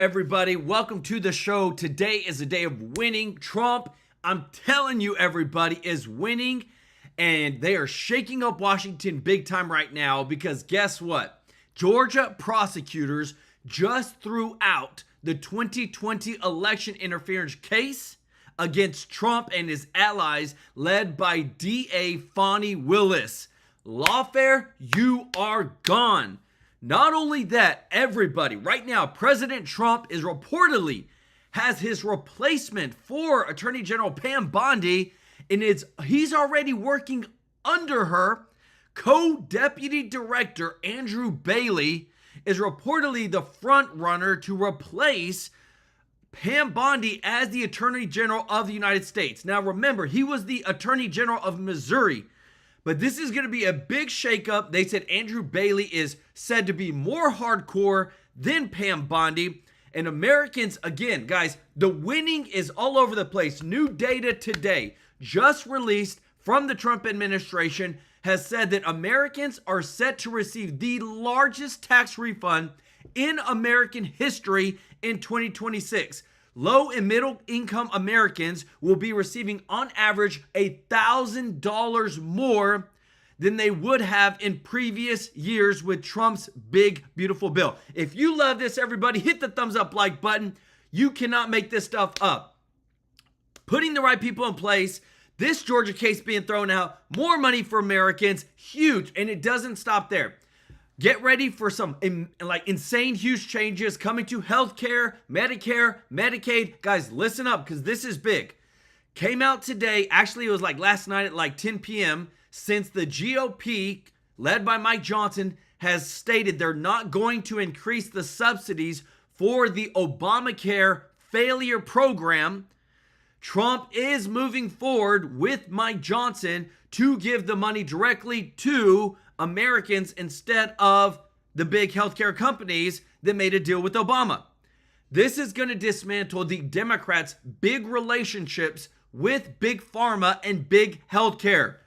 Everybody, welcome to the show. Today is a day of winning. Trump, I'm telling you, everybody, is winning, and they are shaking up Washington big time right now because guess what? Georgia prosecutors just threw out the 2020 election interference case against Trump and his allies led by DA Fani Willis. Lawfare, you are gone. Not only that, everybody, right now, President Trump is reportedly has his replacement for Attorney General Pam Bondi, and he's already working under her. Co-Deputy Director Andrew Bailey is reportedly the front runner to replace Pam Bondi as the Attorney General of the United States. Now remember, he was the Attorney General of Missouri. But this is going to be a big shakeup. They said Andrew Bailey is said to be more hardcore than Pam Bondi. And Americans, again, guys, the winning is all over the place. New data today, just released from the Trump administration, has said that Americans are set to receive the largest tax refund in American history in 2026. Low and middle income Americans will be receiving on average $1,000 more than they would have in previous years with Trump's big, beautiful bill. If you love this, everybody, hit the thumbs up like button. You cannot make this stuff up. Putting the right people in place, this Georgia case being thrown out, more money for Americans, huge, and it doesn't stop there. Get ready for some insane, huge changes coming to healthcare, Medicare, Medicaid. Guys, listen up because this is big. Came out today. Actually, it was last night at 10 p.m. Since the GOP, led by Mike Johnson, has stated they're not going to increase the subsidies for the Obamacare failure program. Trump is moving forward with Mike Johnson to give the money directly to Americans instead of the big healthcare companies that made a deal with Obama. This is going to dismantle the Democrats' big relationships with big pharma and big healthcare.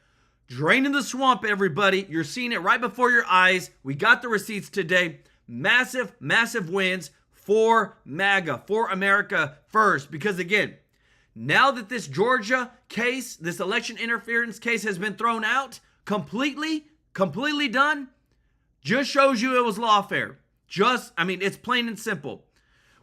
Draining the swamp, everybody. You're seeing it right before your eyes. We got the receipts today. Massive, massive wins for MAGA, for America first. Because again, now that this Georgia case, this election interference case has been thrown out completely done, just shows you it was lawfare. It's plain and simple.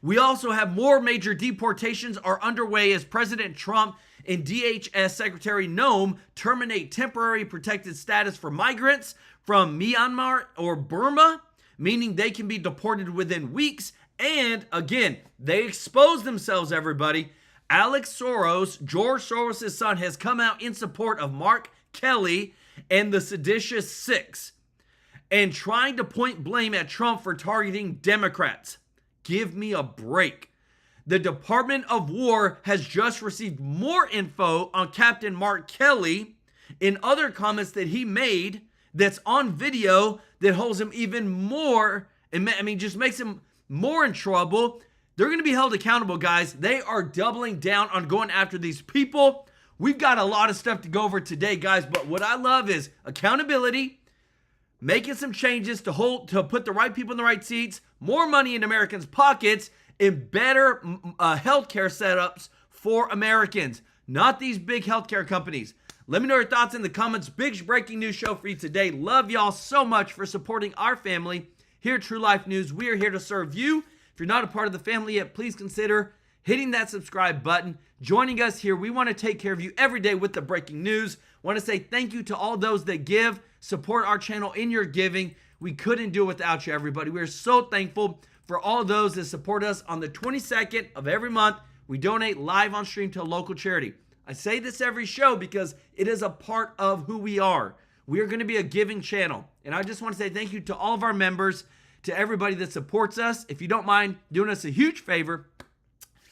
We also have more major deportations are underway as President Trump and DHS Secretary Noem terminate temporary protected status for migrants from Myanmar or Burma, meaning they can be deported within weeks. And again, they expose themselves, everybody. Alex Soros, George Soros' son, has come out in support of Mark Kelly and the seditious six and trying to point blame at Trump for targeting Democrats. Give me a break. The Department of War has just received more info on Captain Mark Kelly in other comments that he made that's on video that holds him even more, just makes him more in trouble. They're going to be held accountable, guys. They are doubling down on going after these people. We've got a lot of stuff to go over today, guys, but what I love is accountability, making some changes to put the right people in the right seats, more money in Americans' pockets, and better healthcare setups for Americans, not these big healthcare companies. Let me know your thoughts in the comments. Big breaking news show for you today. Love y'all so much for supporting our family here at True Life News. We are here to serve you. If you're not a part of the family yet, please consider hitting that subscribe button, joining us here. We want to take care of you every day with the breaking news. Want to say thank you to all those that give, support our channel in your giving. We couldn't do it without you, everybody. We are so thankful for all those that support us. On the 22nd of every month, we donate live on stream to a local charity. I say this every show because it is a part of who we are. We are going to be a giving channel. And I just want to say thank you to all of our members, to everybody that supports us. If you don't mind doing us a huge favor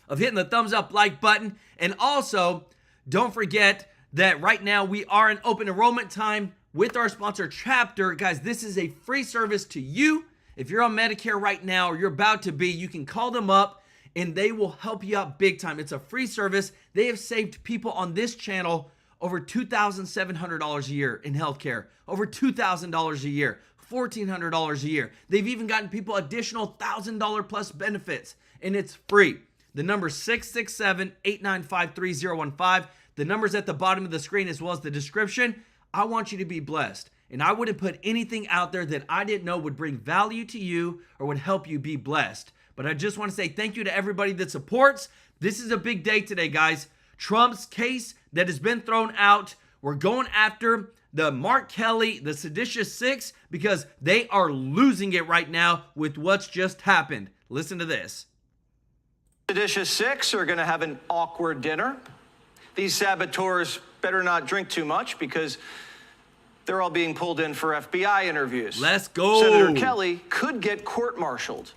of hitting the thumbs up like button. And also, don't forget that right now we are in open enrollment time with our sponsor Chapter. Guys, this is a free service to you. If you're on Medicare right now or you're about to be, you can call them up and they will help you out big time. It's a free service. They have saved people on this channel over $2,700 a year in healthcare, over $2,000 a year, $1,400 a year. They've even gotten people additional $1,000 plus benefits. and it's free. The number is 667-895-3015. The number's at the bottom of the screen as well as the description. I want you to be blessed. And I wouldn't put anything out there that I didn't know would bring value to you or would help you be blessed. But I just want to say thank you to everybody that supports. This is a big day today, guys. Trump's case that has been thrown out. We're going after the Mark Kelly, the Seditious Six, because they are losing it right now with what's just happened. Listen to this. Seditious Six are going to have an awkward dinner. These saboteurs better not drink too much because they're all being pulled in for FBI interviews. Let's go. Senator Kelly could get court-martialed.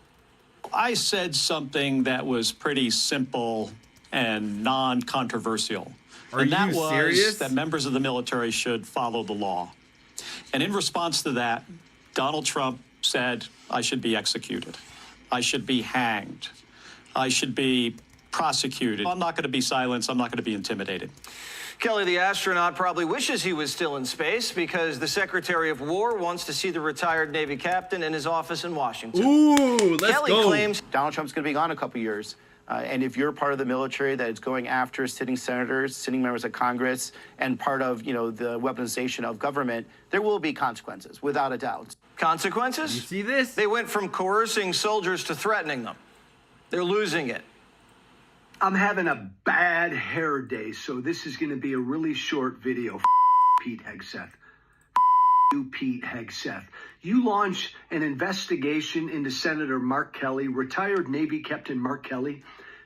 I said something that was pretty simple and non-controversial. And that was serious? that members of the military should follow the law. And in response to that, Donald Trump said I should be executed. I should be hanged. I should be prosecuted. I'm not going to be silenced. I'm not going to be intimidated. Kelly, the astronaut, probably wishes he was still in space because the Secretary of War wants to see the retired Navy captain in his office in Washington. Ooh, let's Kelly go. claims Donald Trump's going to be gone a couple years. And if you're part of the military that is going after sitting senators, sitting members of Congress, and part of, the weaponization of government, there will be consequences, without a doubt. consequences. You see this? They went from coercing soldiers to threatening them. They're losing it. I'm having a bad hair day, so this is going to be a really short video. Pete Hegseth. You, Pete Hegseth. You launched an investigation into Senator Mark Kelly, retired Navy Captain Mark Kelly,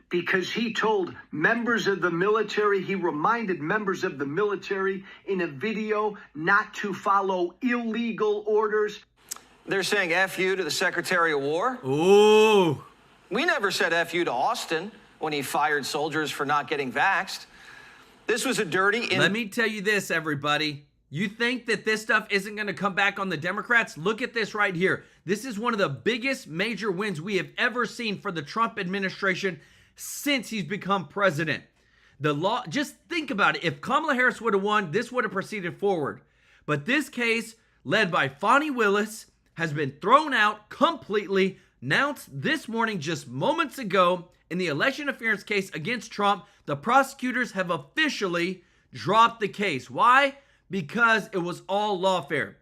because he told members of the military, he reminded members of the military in a video not to follow illegal orders. They're saying F you to the Secretary of War. Ooh. We never said F you to Austin when he fired soldiers for not getting vaxxed. This was a dirty... Let me tell you this, everybody. You think that this stuff isn't going to come back on the Democrats? Look at this right here. This is one of the biggest major wins we have ever seen for the Trump administration since he's become president. The law, just think about it. If Kamala Harris would have won, this would have proceeded forward. But this case, led by Fani Willis, has been thrown out completely, announced this morning just moments ago. In the election interference case against Trump, the prosecutors have officially dropped the case. Why? Because it was all lawfare.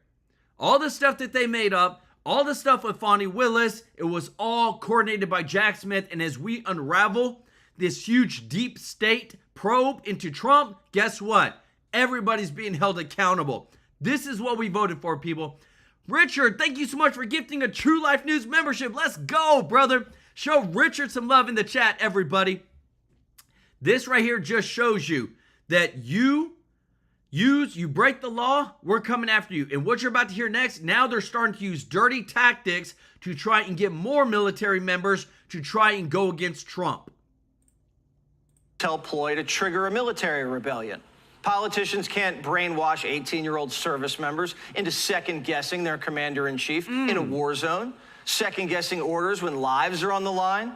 All the stuff that they made up, all the stuff with Fani Willis, it was all coordinated by Jack Smith. And as we unravel this huge deep state probe into Trump, guess what? Everybody's being held accountable. This is what we voted for, people. Richard, thank you so much for gifting a True Life News membership. Let's go, brother. Show Richard some love in the chat, everybody. This right here just shows you that you break the law, we're coming after you. And what you're about to hear next, now they're starting to use dirty tactics to try and get more military members to try and go against Trump. Tell ploy to trigger a military rebellion. Politicians can't brainwash 18-year-old service members into second-guessing their commander-in-chief in a war zone, second-guessing orders when lives are on the line.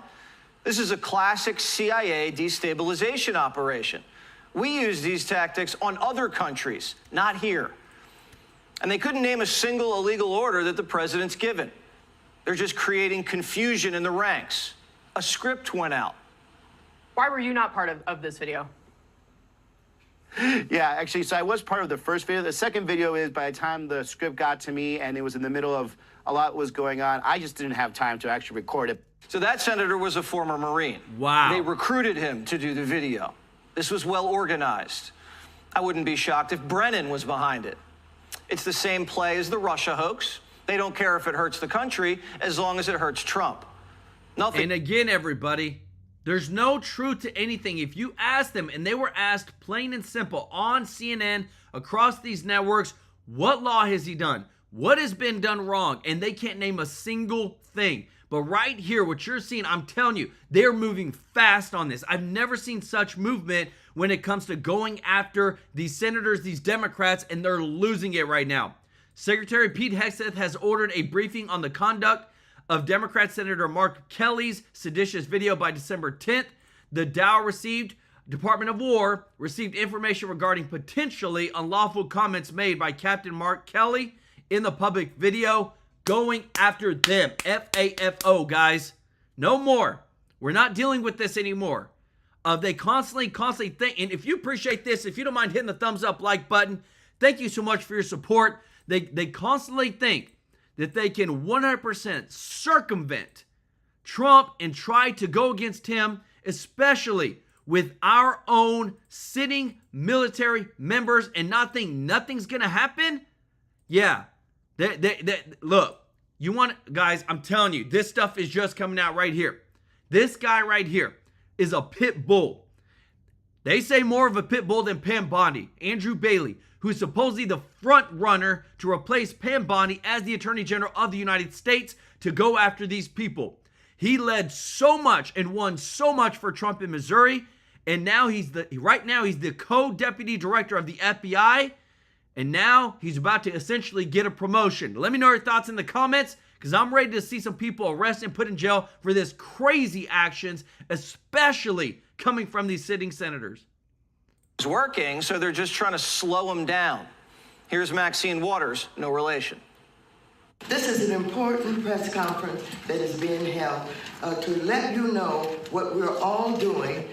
This is a classic CIA destabilization operation. We use these tactics on other countries, not here. And they couldn't name a single illegal order that the president's given. They're just creating confusion in the ranks. A script went out. Why were you not part of this video? Yeah, actually, so I was part of the first video. The second video is by the time the script got to me and it was in the middle of a lot was going on, I just didn't have time to actually record it. So that senator was a former Marine. Wow. They recruited him to do the video. This was well organized. I wouldn't be shocked if Brennan was behind it. It's the same play as the Russia hoax. They don't care if it hurts the country as long as it hurts Trump. Nothing. And again, everybody, there's no truth to anything. If you ask them, and they were asked plain and simple on CNN, across these networks, what law has he done? What has been done wrong? And they can't name a single thing. But right here, what you're seeing, I'm telling you, they're moving fast on this. I've never seen such movement when it comes to going after these senators, these Democrats, and they're losing it right now. Secretary Pete Hegseth has ordered a briefing on the conduct of Democrat Senator Mark Kelly's seditious video by December 10th. The Department of War received information regarding potentially unlawful comments made by Captain Mark Kelly in the public video, going after them. F-A-F-O, guys. No more. We're not dealing with this anymore. They constantly think, and if you appreciate this, if you don't mind hitting the thumbs up like button, thank you so much for your support. They constantly think that they can 100% circumvent Trump and try to go against him, especially with our own sitting military members, and not think nothing's going to happen. Yeah. Look, you want, guys, I'm telling you, this stuff is just coming out right here. This guy right here is a pit bull. They say more of a pit bull than Pam Bondi, Andrew Bailey, who's supposedly the front runner to replace Pam Bondi as the Attorney General of the United States to go after these people. He led so much and won so much for Trump in Missouri, and now right now he's the co-deputy director of the FBI, and now he's about to essentially get a promotion. Let me know your thoughts in the comments, because I'm ready to see some people arrested and put in jail for this crazy actions, especially coming from these sitting senators. It's working, so they're just trying to slow him down. Here's Maxine Waters, no relation. This is an important press conference that is being held to let you know what we're all doing,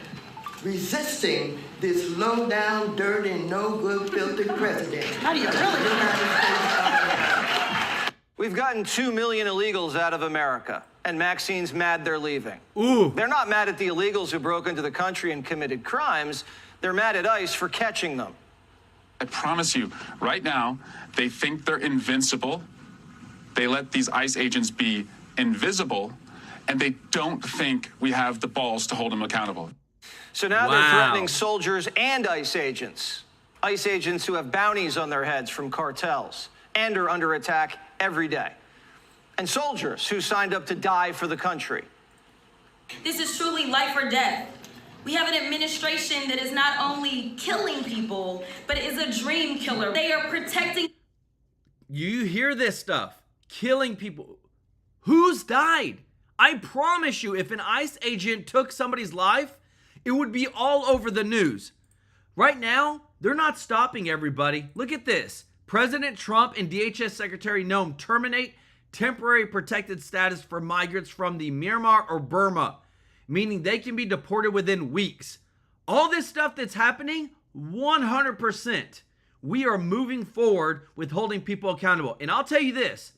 resisting this low-down, dirty, no-good, filthy president. How do you really? We've gotten 2 million illegals out of America, and Maxine's mad they're leaving. Ooh. They're not mad at the illegals who broke into the country and committed crimes. They're mad at ICE for catching them. I promise you, right now, they think they're invincible. They let these ICE agents be invisible, and they don't think we have the balls to hold them accountable. So now they're threatening soldiers and ICE agents who have bounties on their heads from cartels and are under attack every day, and soldiers who signed up to die for the country. This is truly life or death. We have an administration that is not only killing people, but is a dream killer. They are protecting. You hear this stuff. Killing people. Who's died? I promise you, if an ICE agent took somebody's life, it would be all over the news. Right now, they're not stopping everybody. Look at this. President Trump and DHS Secretary Noem terminate temporary protected status for migrants from the Myanmar or Burma, meaning they can be deported within weeks. All this stuff that's happening, 100%. We are moving forward with holding people accountable. And I'll tell you this.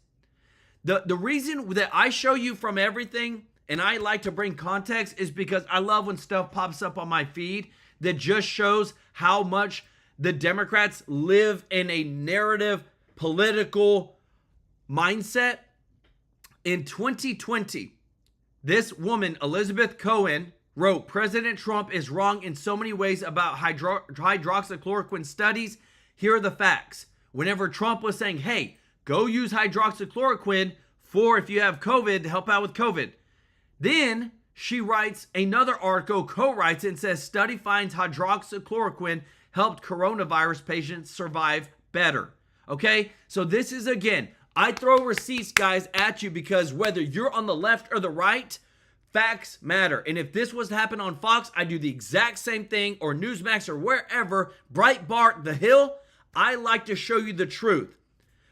The reason that I show you from everything, and I like to bring context, is because I love when stuff pops up on my feed that just shows how much the Democrats live in a narrative political mindset. In 2020, this woman, Elizabeth Cohen, wrote, President Trump is wrong in so many ways about hydroxychloroquine studies. Here are the facts. Whenever Trump was saying, hey, go use hydroxychloroquine for if you have COVID to help out with COVID. Then she writes another article, co-writes it, and says, study finds hydroxychloroquine helped coronavirus patients survive better. Okay? So this is, again, I throw receipts, guys, at you because whether you're on the left or the right, facts matter. And if this was to happen on Fox, I do the exact same thing, or Newsmax or wherever, Breitbart, The Hill. I like to show you the truth.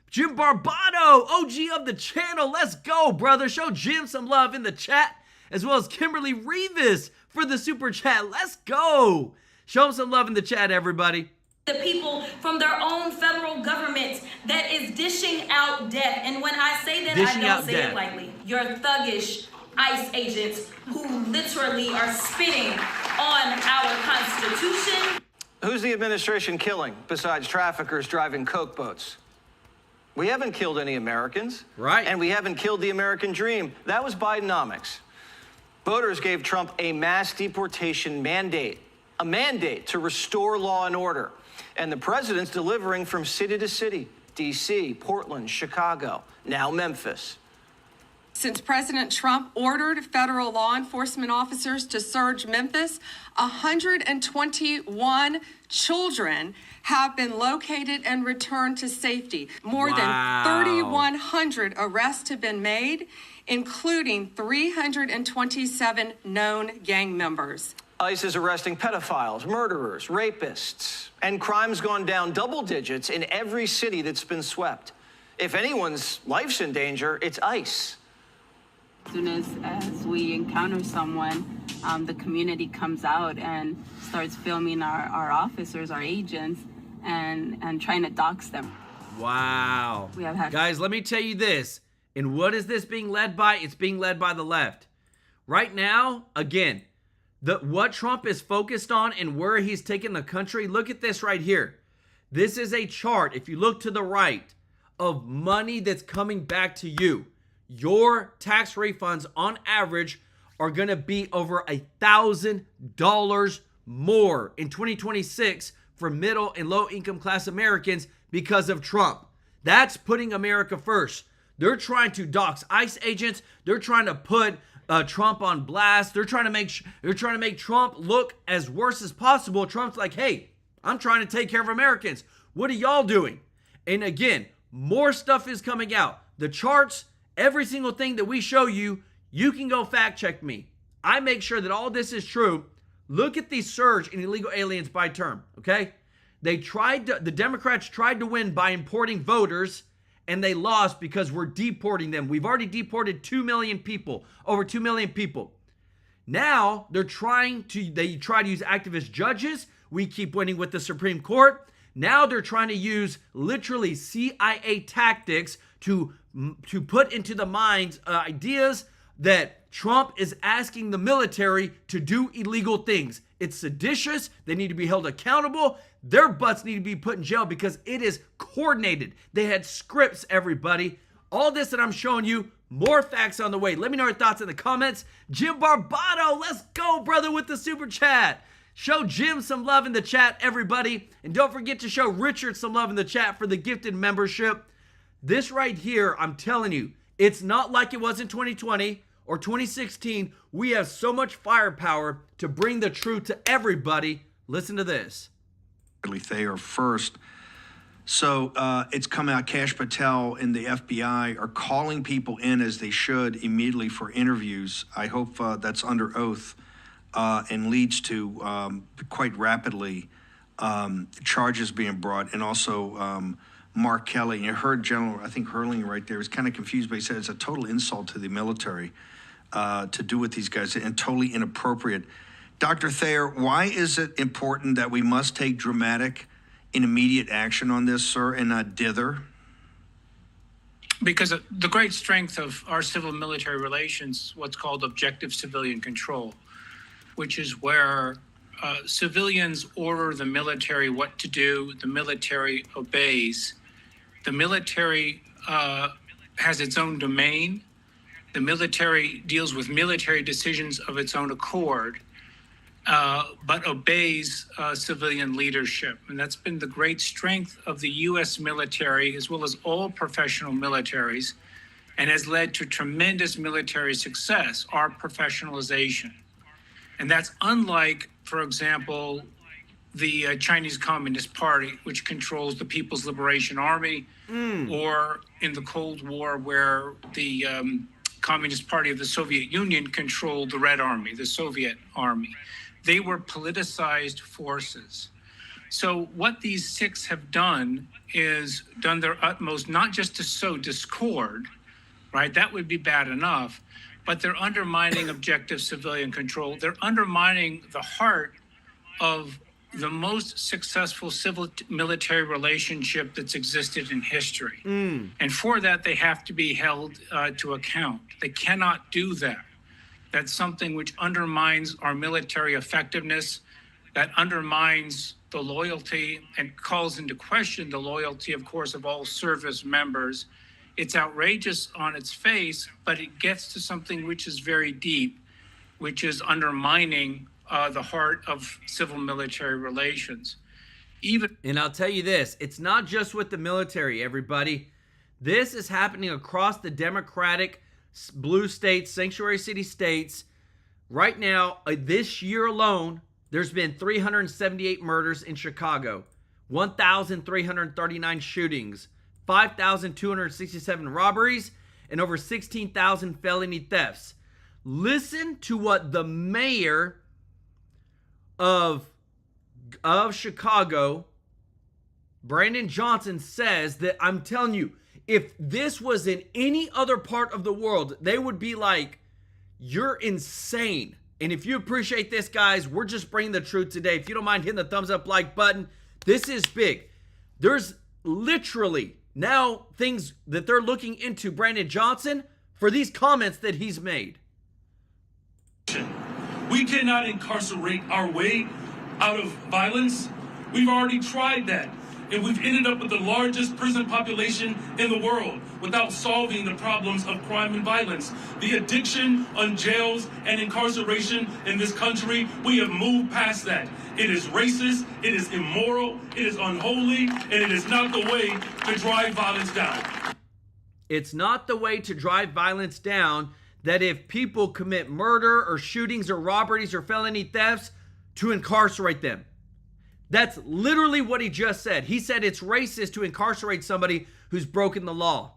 Jim Barbato, OG of the channel. Let's go, brother. Show Jim some love in the chat, as well as Kimberly Revis for the super chat. Let's go. Show him some love in the chat, everybody. The people from their own federal government that is dishing out death. And when I say that, I don't say it lightly. Your thuggish ICE agents who literally are spitting on our Constitution. Who's the administration killing besides traffickers driving coke boats? We haven't killed any Americans. Right. And we haven't killed the American dream. That was Bidenomics. Voters gave Trump a mass deportation mandate, a mandate to restore law and order. And the president's delivering from city to city, D.C., Portland, Chicago, now Memphis. Since President Trump ordered federal law enforcement officers to search Memphis, 121 children have been located and returned to safety. More than 3,100 arrests have been made, including 327 known gang members. ICE is arresting pedophiles, murderers, rapists, and crime's gone down double digits in every city that's been swept. If anyone's life's in danger, it's ICE. As soon as we encounter someone, the community comes out and starts filming our officers, our agents, and trying to dox them. Wow. We have had Guys, let me tell you this. And what is this being led by? It's being led by the left. Right now, again, what Trump is focused on and where he's taking the country, look at this right here. This is a chart, if you look to the right, of money that's coming back to you. Your tax refunds on average are going to be over $1,000 more in 2026 for middle and low income class Americans because of Trump. That's putting America first. They're trying to dox ICE agents. They're trying to put Trump on blast. They're trying to make Trump look as worse as possible. Trump's like, hey, I'm trying to take care of Americans. What are y'all doing? And again, more stuff is coming out. The charts, every single thing that we show you, you can go fact check me. I make sure that all this is true. Look at the surge in illegal aliens by term, okay? The Democrats tried to win by importing voters, and they lost because we're deporting them. We've already deported 2 million people, over 2 million people. Now they try to use activist judges. We keep winning with the Supreme Court. Now they're trying to use literally CIA tactics to put into the minds ideas that Trump is asking the military to do illegal things. It's seditious. They need to be held accountable. Their butts need to be put in jail because it is coordinated. They had scripts, everybody. All this that I'm showing you, more facts on the way. Let me know your thoughts in the comments. Jim Barbato, let's go, brother, with the super chat. Show Jim some love in the chat, everybody. And don't forget to show Richard some love in the chat for the gifted membership. This right here, I'm telling you, it's not like it was in 2020 or 2016. We have so much firepower to bring the truth to everybody. Listen to this. Thayer first. So it's come out, Kash Patel and the FBI are calling people in as they should immediately for interviews. I hope that's under oath and leads to quite rapidly charges being brought. And also Mark Kelly, you heard General, I think Hurling right there was kind of confused, but he said it's a total insult to the military to do with these guys and totally inappropriate. Dr. Thayer, why is it important that we must take dramatic and immediate action on this, sir, and not dither? Because the great strength of our civil-military relations, what's called objective civilian control, which is where civilians order the military what to do, the military obeys. The military has its own domain. The military deals with military decisions of its own accord. But obeys civilian leadership. And that's been the great strength of the U.S. military, as well as all professional militaries, and has led to tremendous military success, our professionalization. And that's unlike, for example, the Chinese Communist Party, which controls the People's Liberation Army, or in the Cold War, where the Communist Party of the Soviet Union controlled the Red Army, the Soviet Army. They were politicized forces. So what these six have done is done their utmost, not just to sow discord, right? That would be bad enough, but they're undermining objective civilian control. They're undermining the heart of the most successful civil-military relationship that's existed in history. And for that, they have to be held to account. They cannot do that. That's something which undermines our military effectiveness, that undermines the loyalty and calls into question the loyalty, of course, of all service members. It's outrageous on its face, but it gets to something which is very deep, which is undermining the heart of civil-military relations. And I'll tell you this, it's not just with the military, everybody. This is happening across the Democratic blue states, sanctuary city states. Right now, this year alone, there's been 378 murders in Chicago, 1,339 shootings, 5,267 robberies, and over 16,000 felony thefts. Listen to what the mayor of Chicago, Brandon Johnson, says. That I'm telling you, if this was in any other part of the world, they would be like, You're insane. And if you appreciate this, guys, we're just bringing the truth today. If you don't mind hitting the thumbs up like button, this is big. There's literally now things that they're looking into Brandon Johnson for these comments that he's made. We cannot incarcerate our way out of violence. We've already tried that, and we've ended up with the largest prison population in the world without solving the problems of crime and violence. The addiction on jails and incarceration in this country, we have moved past that. It is racist, it is immoral, it is unholy, and it is not the way to drive violence down. It's not the way to drive violence down that if people commit murder or shootings or robberies or felony thefts, to incarcerate them. That's literally what he just said. He said it's racist to incarcerate somebody who's broken the law.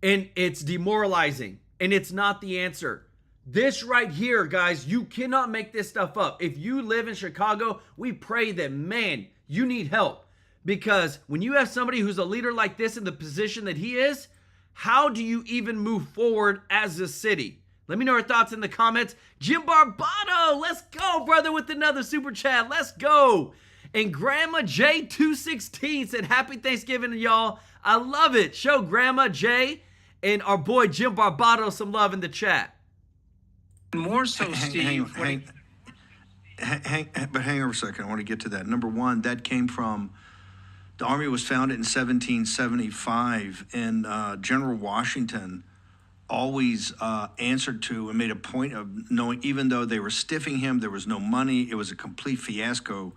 And it's demoralizing. And it's not the answer. This right here, guys, you cannot make this stuff up. If you live in Chicago, we pray that, man, you need help. Because when you have somebody who's a leader like this in the position that he is, how do you even move forward as a city? Let me know your thoughts in the comments. Jim Barbato, let's go, brother, with another super chat. Let's go. And Grandma J216 said, happy Thanksgiving to y'all. I love it. Show Grandma J and our boy Jim Barbato some love in the chat. More so, Steve. Hang on a second. I want to get to that. Number one, that came from, the Army was founded in 1775, and General Washington always answered to and made a point of knowing, even though they were stiffing him, there was no money, it was a complete fiasco,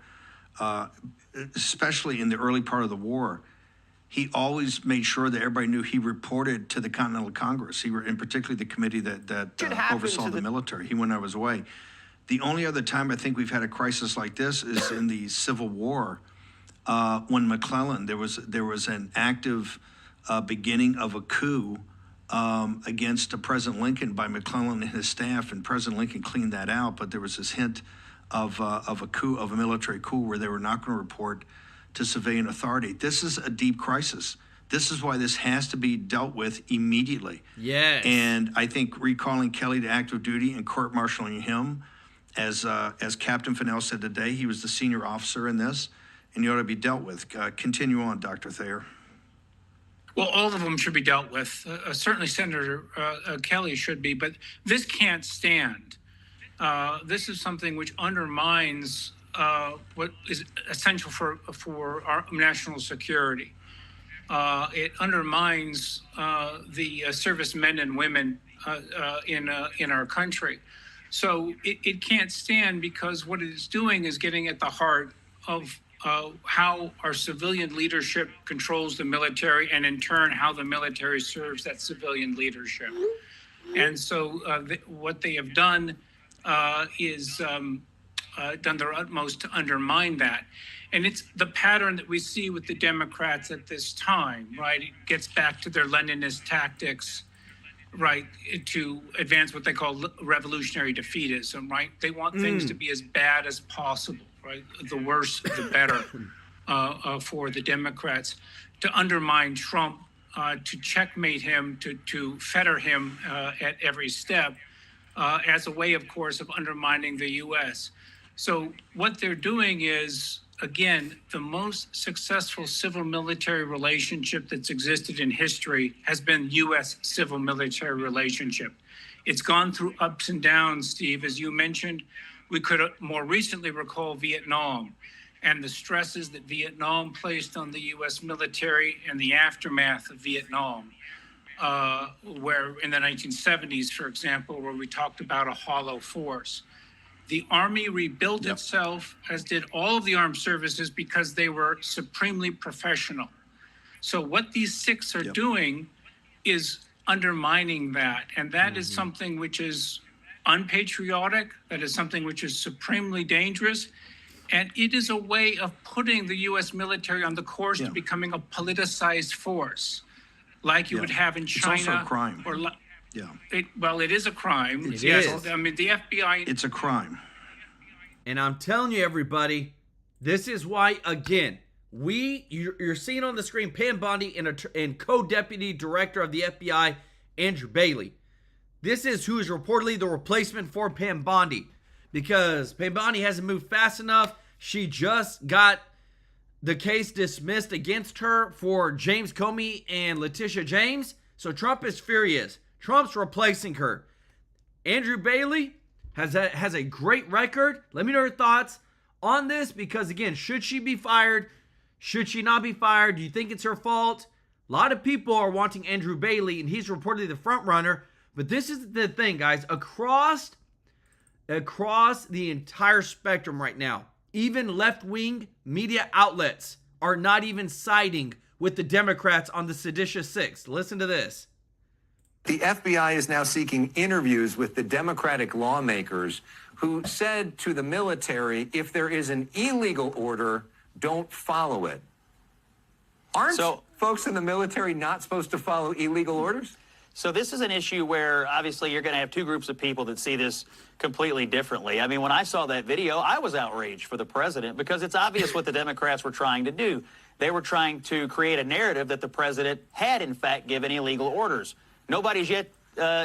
especially in the early part of the war. He always made sure that everybody knew he reported to the Continental Congress, and particularly the committee that oversaw the military. He went out of his way. The only other time I think we've had a crisis like this is in the Civil War, when McClellan, there was an active beginning of a coup against President Lincoln by McClellan and his staff, and President Lincoln cleaned that out. But there was this hint of a coup, of a military coup, where they were not going to report to civilian authority. This is a deep crisis. This is why this has to be dealt with immediately. Yes. And I think recalling Kelly to active duty and court-martialing him, as Captain Fennell said today, he was the senior officer in this, and he ought to be dealt with. Continue on, Dr. Thayer. Well, all of them should be dealt with. Certainly Senator Kelly should be, but this can't stand. This is something which undermines what is essential for our national security. It undermines the servicemen and women in our country. So it can't stand, because what it is doing is getting at the heart of how our civilian leadership controls the military, and in turn how the military serves that civilian leadership. And so what they have done is done their utmost to undermine that. And it's the pattern that we see with the Democrats at this time, right? It gets back to their Leninist tactics, right, to advance what they call revolutionary defeatism, right? They want things to be as bad as possible, right? The worse, the better for the Democrats, to undermine Trump, to checkmate him, to fetter him at every step, as a way, of course, of undermining the U.S. So what they're doing is, again, the most successful civil-military relationship that's existed in history has been U.S. civil-military relationship. It's gone through ups and downs, Steve. As you mentioned, we could more recently recall Vietnam and the stresses that Vietnam placed on the U.S. military and the aftermath of Vietnam, where in the 1970s, for example, where we talked about a hollow force. The Army rebuilt itself, as did all of the armed services, because they were supremely professional. So what these six are doing is undermining that. And that is something which is unpatriotic. That is something which is supremely dangerous. And it is a way of putting the U.S. military on the course to becoming a politicized force, like you would have in China. It's also a crime. It is a crime. It is. I mean, the FBI... It's a crime. And I'm telling you, everybody, this is why, again, you're seeing on the screen Pam Bondi and co-deputy director of the FBI, Andrew Bailey. This is who is reportedly the replacement for Pam Bondi, because Pam Bondi hasn't moved fast enough. She just got the case dismissed against her for James Comey and Letitia James. So Trump is furious. Trump's replacing her. Andrew Bailey has a great record. Let me know your thoughts on this, because again, should she be fired? Should she not be fired? Do you think it's her fault? A lot of people are wanting Andrew Bailey, and he's reportedly the front runner. But this is the thing, guys. Across the entire spectrum right now, even left-wing media outlets are not even siding with the Democrats on the seditious six. Listen to this. The FBI is now seeking interviews with the Democratic lawmakers who said to the military, if there is an illegal order, don't follow it. Aren't folks in the military not supposed to follow illegal orders? So this is an issue where obviously you're going to have two groups of people that see this completely differently. I mean, when I saw that video, I was outraged for the president, because it's obvious what the Democrats were trying to do. They were trying to create a narrative that the president had, in fact, given illegal orders. Nobody's yet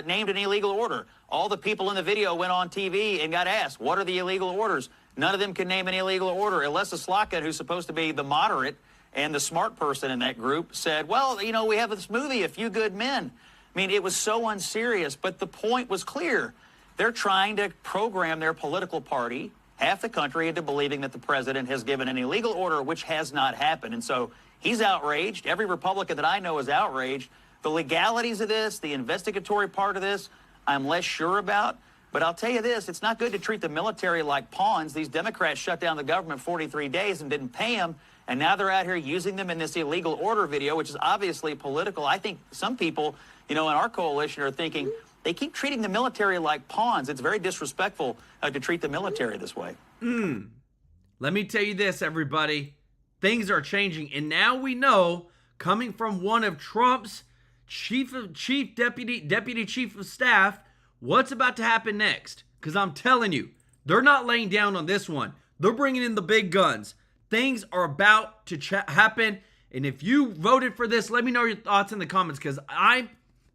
named an illegal order. All the people in the video went on TV and got asked, what are the illegal orders? None of them can name an illegal order. Alessa Slotkin, who's supposed to be the moderate and the smart person in that group, said, well, you know, we have this movie, A Few Good Men. I mean, it was so unserious, but the point was clear. They're trying to program their political party, half the country, into believing that the president has given an illegal order, which has not happened. And so he's outraged. Every Republican that I know is outraged. The legalities of this, the investigatory part of this, I'm less sure about. But I'll tell you this, it's not good to treat the military like pawns. These Democrats shut down the government 43 days and didn't pay them. And now they're out here using them in this illegal order video, which is obviously political. I think some people, you know, in our coalition are thinking they keep treating the military like pawns. It's very disrespectful to treat the military this way. Let me tell you this, everybody. Things are changing. And now we know, coming from one of Trump's deputy chief of staff, what's about to happen next. Because I'm telling you, they're not laying down on this one. They're bringing in the big guns. Things are about to happen. And if you voted for this, let me know your thoughts in the comments, because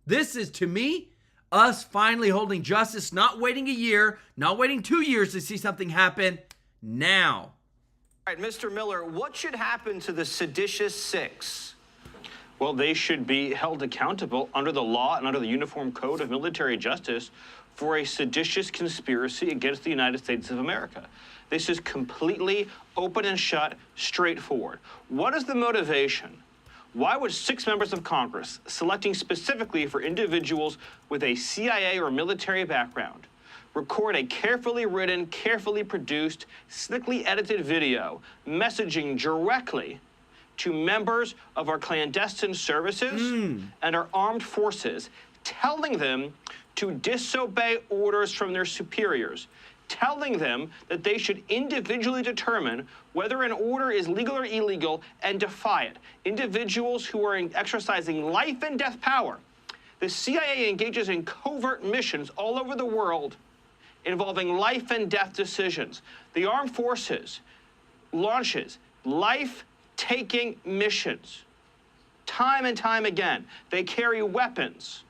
this is, to me, us finally holding justice, not waiting a year, not waiting 2 years to see something happen now. All right, Mr. Miller, what should happen to the seditious six? Well, they should be held accountable under the law and under the Uniform Code of Military Justice for a seditious conspiracy against the United States of America. This is completely open and shut, straightforward. What is the motivation? Why would 6 members of Congress, selecting specifically for individuals with a CIA or military background, record a carefully written, carefully produced, slickly edited video messaging directly to members of our clandestine services and our armed forces, telling them to disobey orders from their superiors, telling them that they should individually determine whether an order is legal or illegal and defy it. Individuals who are exercising life and death power. The CIA engages in covert missions all over the world involving life and death decisions. The armed forces launches life-taking missions time and time again. They carry weapons.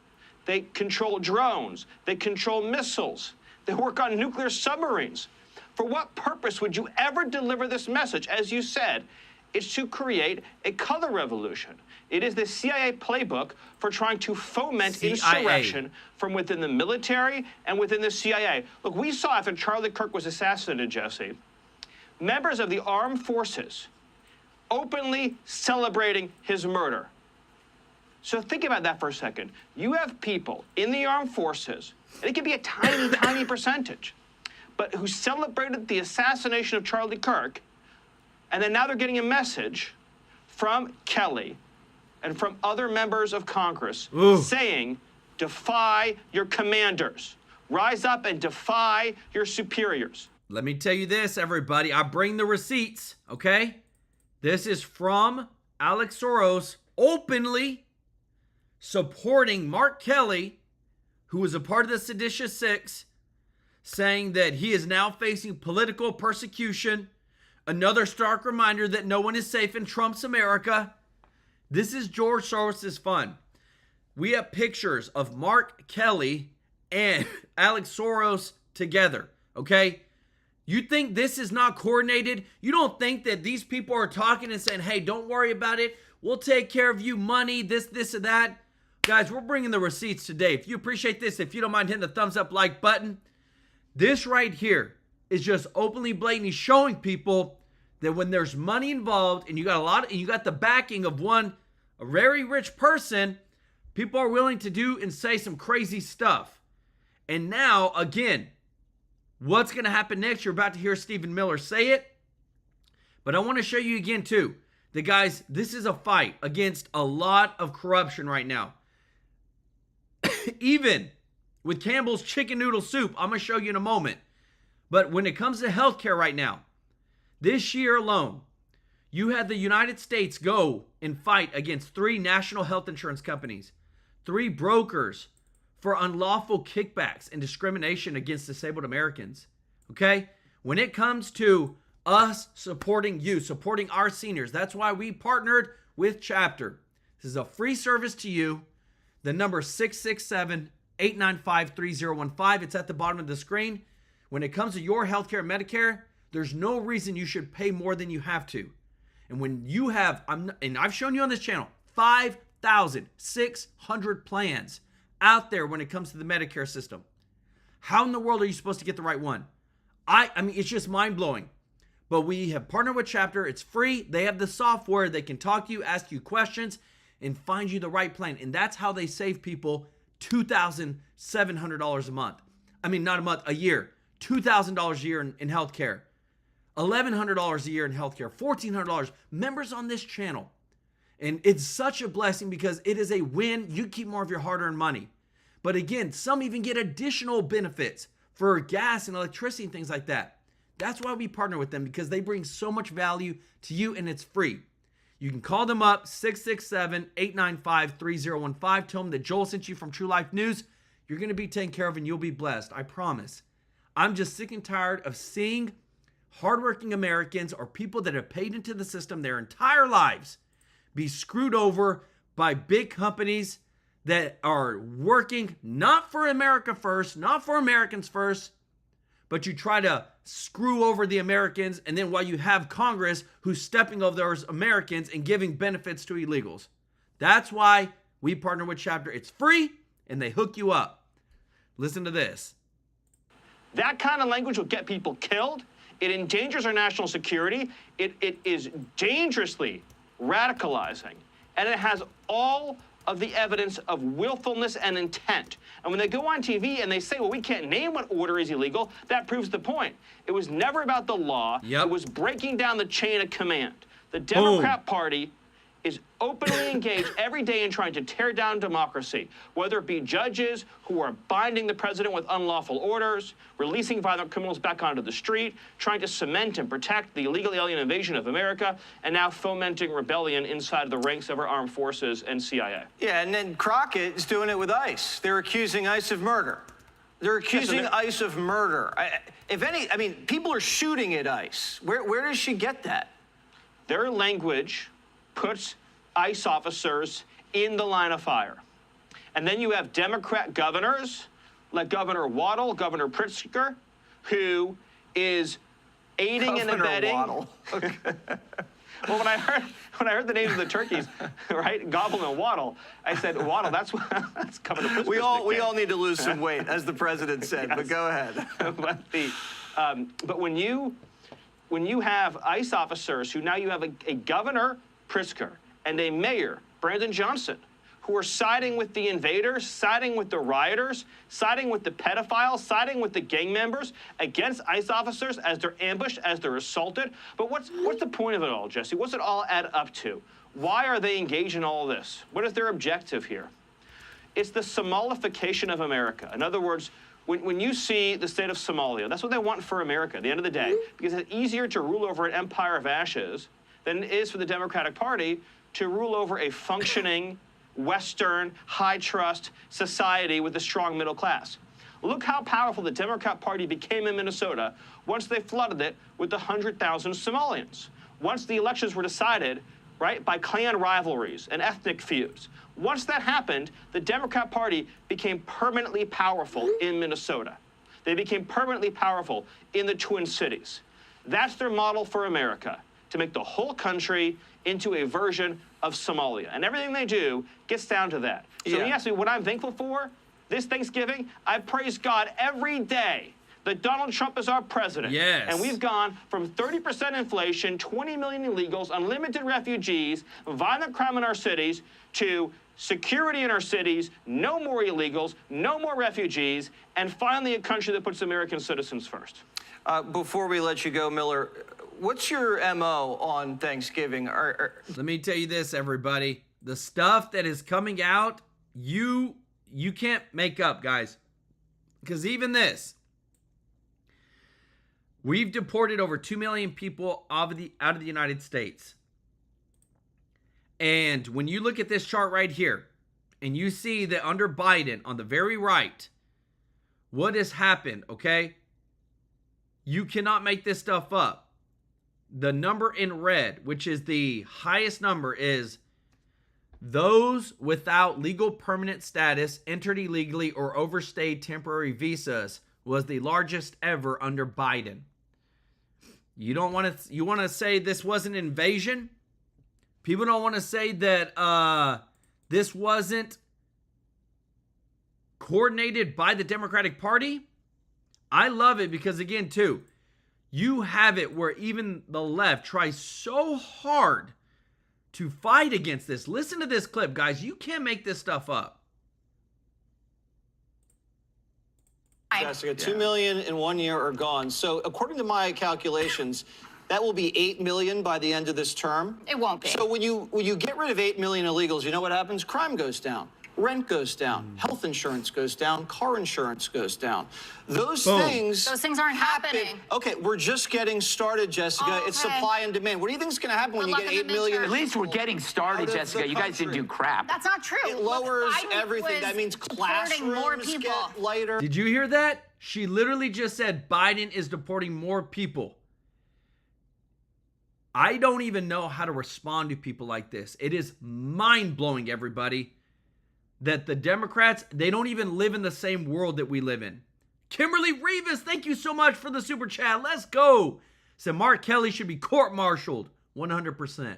They control drones. They control missiles. They work on nuclear submarines. For what purpose would you ever deliver this message? As you said, it's to create a color revolution. It is the CIA playbook for trying to foment insurrection from within the military and within the CIA. Look, we saw after Charlie Kirk was assassinated, Jesse, members of the armed forces openly celebrating his murder. So think about that for a second. You have people in the armed forces, and it can be a tiny, tiny percentage, but who celebrated the assassination of Charlie Kirk, and then now they're getting a message from Kelly and from other members of Congress saying, defy your commanders. Rise up and defy your superiors. Let me tell you this, everybody. I bring the receipts, okay? This is from Alex Soros openly supporting Mark Kelly, who was a part of the Seditious Six, saying that he is now facing political persecution. Another stark reminder that no one is safe in Trump's America. This is George Soros' fund. We have pictures of Mark Kelly and Alex Soros together, okay? You think this is not coordinated? You don't think that these people are talking and saying, hey, don't worry about it. We'll take care of you, money, this, and that. Guys, we're bringing the receipts today. If you appreciate this, if you don't mind hitting the thumbs up like button, this right here is just openly, blatantly showing people that when there's money involved and you got the backing of a very rich person, people are willing to do and say some crazy stuff. And now, again, what's going to happen next? You're about to hear Stephen Miller say it. But I want to show you again, too, that, guys, this is a fight against a lot of corruption right now. Even with Campbell's chicken noodle soup, I'm going to show you in a moment. But when it comes to healthcare right now, this year alone, you had the United States go and fight against 3 national health insurance companies, 3 brokers for unlawful kickbacks and discrimination against disabled Americans. Okay? When it comes to us supporting you, supporting our seniors, that's why we partnered with Chapter. This is a free service to you. The number 667-895-3015. It's at the bottom of the screen. When it comes to your healthcare and Medicare, there's no reason you should pay more than you have to. And when you have, and I've shown you on this channel, 5,600 plans out there when it comes to the Medicare system. How in the world are you supposed to get the right one? I mean, it's just mind-blowing. But we have partnered with Chapter. It's free. They have the software. They can talk to you, ask you questions, and find you the right plan. And that's how they save people $2,700 a month. I mean, not a month, a year. $2,000 a year in healthcare. $1,100 a year in healthcare. $1,400. Members on this channel. And it's such a blessing because it is a win. You keep more of your hard-earned money. But again, some even get additional benefits for gas and electricity and things like that. That's why we partner with them, because they bring so much value to you and it's free. You can call them up, 667-895-3015. Tell them that Joel sent you from TrueLife News. You're going to be taken care of and you'll be blessed. I promise. I'm just sick and tired of seeing hardworking Americans or people that have paid into the system their entire lives be screwed over by big companies that are working not for America first, not for Americans first, but you try to screw over the Americans, and then while you have Congress who's stepping over those Americans and giving benefits to illegals. That's why we partner with Chapter. It's free, and they hook you up. Listen to this. That kind of language will get people killed. It endangers our national security. It is dangerously radicalizing, and it has all of the evidence of willfulness and intent. And when they go on TV and they say, well, we can't name what order is illegal, that proves the point. It was never about the law. It was breaking down the chain of command. The Democrat Party is openly engaged every day in trying to tear down democracy, whether it be judges who are binding the president with unlawful orders, releasing violent criminals back onto the street, trying to cement and protect the illegal alien invasion of America, and now fomenting rebellion inside the ranks of our armed forces and CIA. Yeah, and then Crockett is doing it with ICE. They're accusing ICE of murder. They're accusing ICE of murder. People are shooting at ICE. Where does she get that? Their language puts ICE officers in the line of fire. And then you have Democrat governors, like Governor Waddle, Governor Pritzker, who is aiding and abetting. Waddle. Well, when I heard the names of the turkeys, right, Gobble and Waddle, I said, Waddle, that's Governor Pritzker. We all need to lose some weight, as the president said. Yes. But go ahead. But when you have ICE officers who now you have a governor, Pritzker, and a mayor, Brandon Johnson, who are siding with the invaders, siding with the rioters, siding with the pedophiles, siding with the gang members against ICE officers as they're ambushed, as they're assaulted. But what's the point of it all, Jesse? What's it all add up to? Why are they engaged in all this? What is their objective here? It's the Somalification of America. In other words, when you see the state of Somalia, that's what they want for America at the end of the day, because it's easier to rule over an empire of ashes than it is for the Democratic Party to rule over a functioning, Western, high-trust society with a strong middle class. Look how powerful the Democrat Party became in Minnesota once they flooded it with 100,000 Somalians. Once the elections were decided right, by clan rivalries and ethnic feuds. Once that happened, the Democrat Party became permanently powerful in Minnesota. They became permanently powerful in the Twin Cities. That's their model for America, to make the whole country into a version of Somalia. And everything they do gets down to that. So when you ask me what I'm thankful for this Thanksgiving, I praise God every day that Donald Trump is our president. Yes. And we've gone from 30% inflation, 20 million illegals, unlimited refugees, violent crime in our cities, to security in our cities, no more illegals, no more refugees, and finally a country that puts American citizens first. Before we let you go, Miller, what's your MO on Thanksgiving? Let me tell you this, everybody. The stuff that is coming out, you can't make up, guys. Because even this, we've deported over 2 million people out of the United States. And when you look at this chart right here, and you see that under Biden on the very right, what has happened, okay? You cannot make this stuff up. The number in red, which is the highest number, is those without legal permanent status entered illegally or overstayed temporary visas was the largest ever under Biden. You want to say this wasn't an invasion? People don't want to say that this wasn't coordinated by the Democratic Party. I love it because, again, too, you have it where even the left tries so hard to fight against this. Listen to this clip, guys. You can't make this stuff up. Jessica, 2 million in 1 year are gone. So according to my calculations, that will be 8 million by the end of this term. It won't be. So when you get rid of 8 million illegals, you know what happens? Crime goes down. Rent goes down. Health insurance goes down. Car insurance goes down. Those things aren't happening. Okay, we're just getting started, Jessica. It's supply and demand. What do you think is going to happen when you get 8 million? At least we're getting started, Jessica. You guys didn't do crap. That's not true. It lowers everything. That means classrooms more people. get lighter. Did you hear that? She literally just said Biden is deporting more people. I don't even know how to respond to people like this. It is mind-blowing, everybody, that the Democrats, they don't even live in the same world that we live in. Kimberly Rivas, thank you so much for the super chat. Let's go. Said Mark Kelly should be court-martialed. 100%.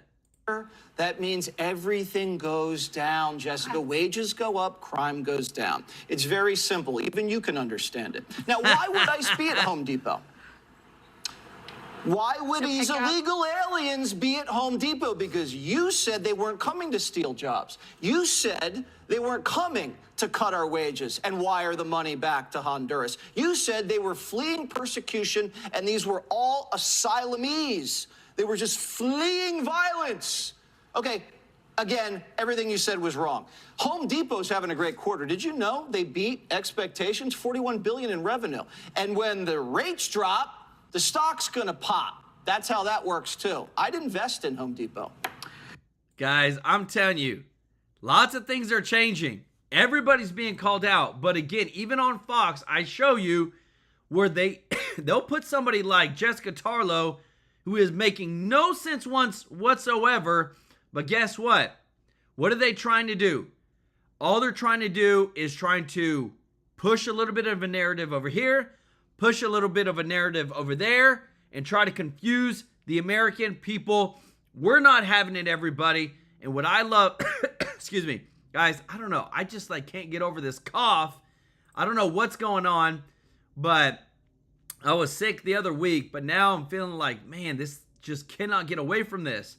That means everything goes down, Jessica. Wages go up, crime goes down. It's very simple. Even you can understand it. Now, why would ICE be at Home Depot? Why would these illegal aliens be at Home Depot? Because you said they weren't coming to steal jobs. You said they weren't coming to cut our wages and wire the money back to Honduras. You said they were fleeing persecution and these were all asylees. They were just fleeing violence. Okay, again, everything you said was wrong. Home Depot's having a great quarter. Did you know they beat expectations? $41 billion in revenue. And when the rates drop, the stock's gonna pop. That's how that works too. I'd invest in Home Depot. Guys, I'm telling you, lots of things are changing. Everybody's being called out. But again, even on Fox, I show you where they'll put somebody like Jessica Tarlow, who is making no sense whatsoever. But guess what? What are they trying to do? All they're trying to do is trying to push a little bit of a narrative over here, push a little bit of a narrative over there, and try to confuse the American people. We're not having it, everybody. And what I love, excuse me, guys, I don't know. I just can't get over this cough. I don't know what's going on, but I was sick the other week, but now I'm feeling like, man, this just cannot get away from this.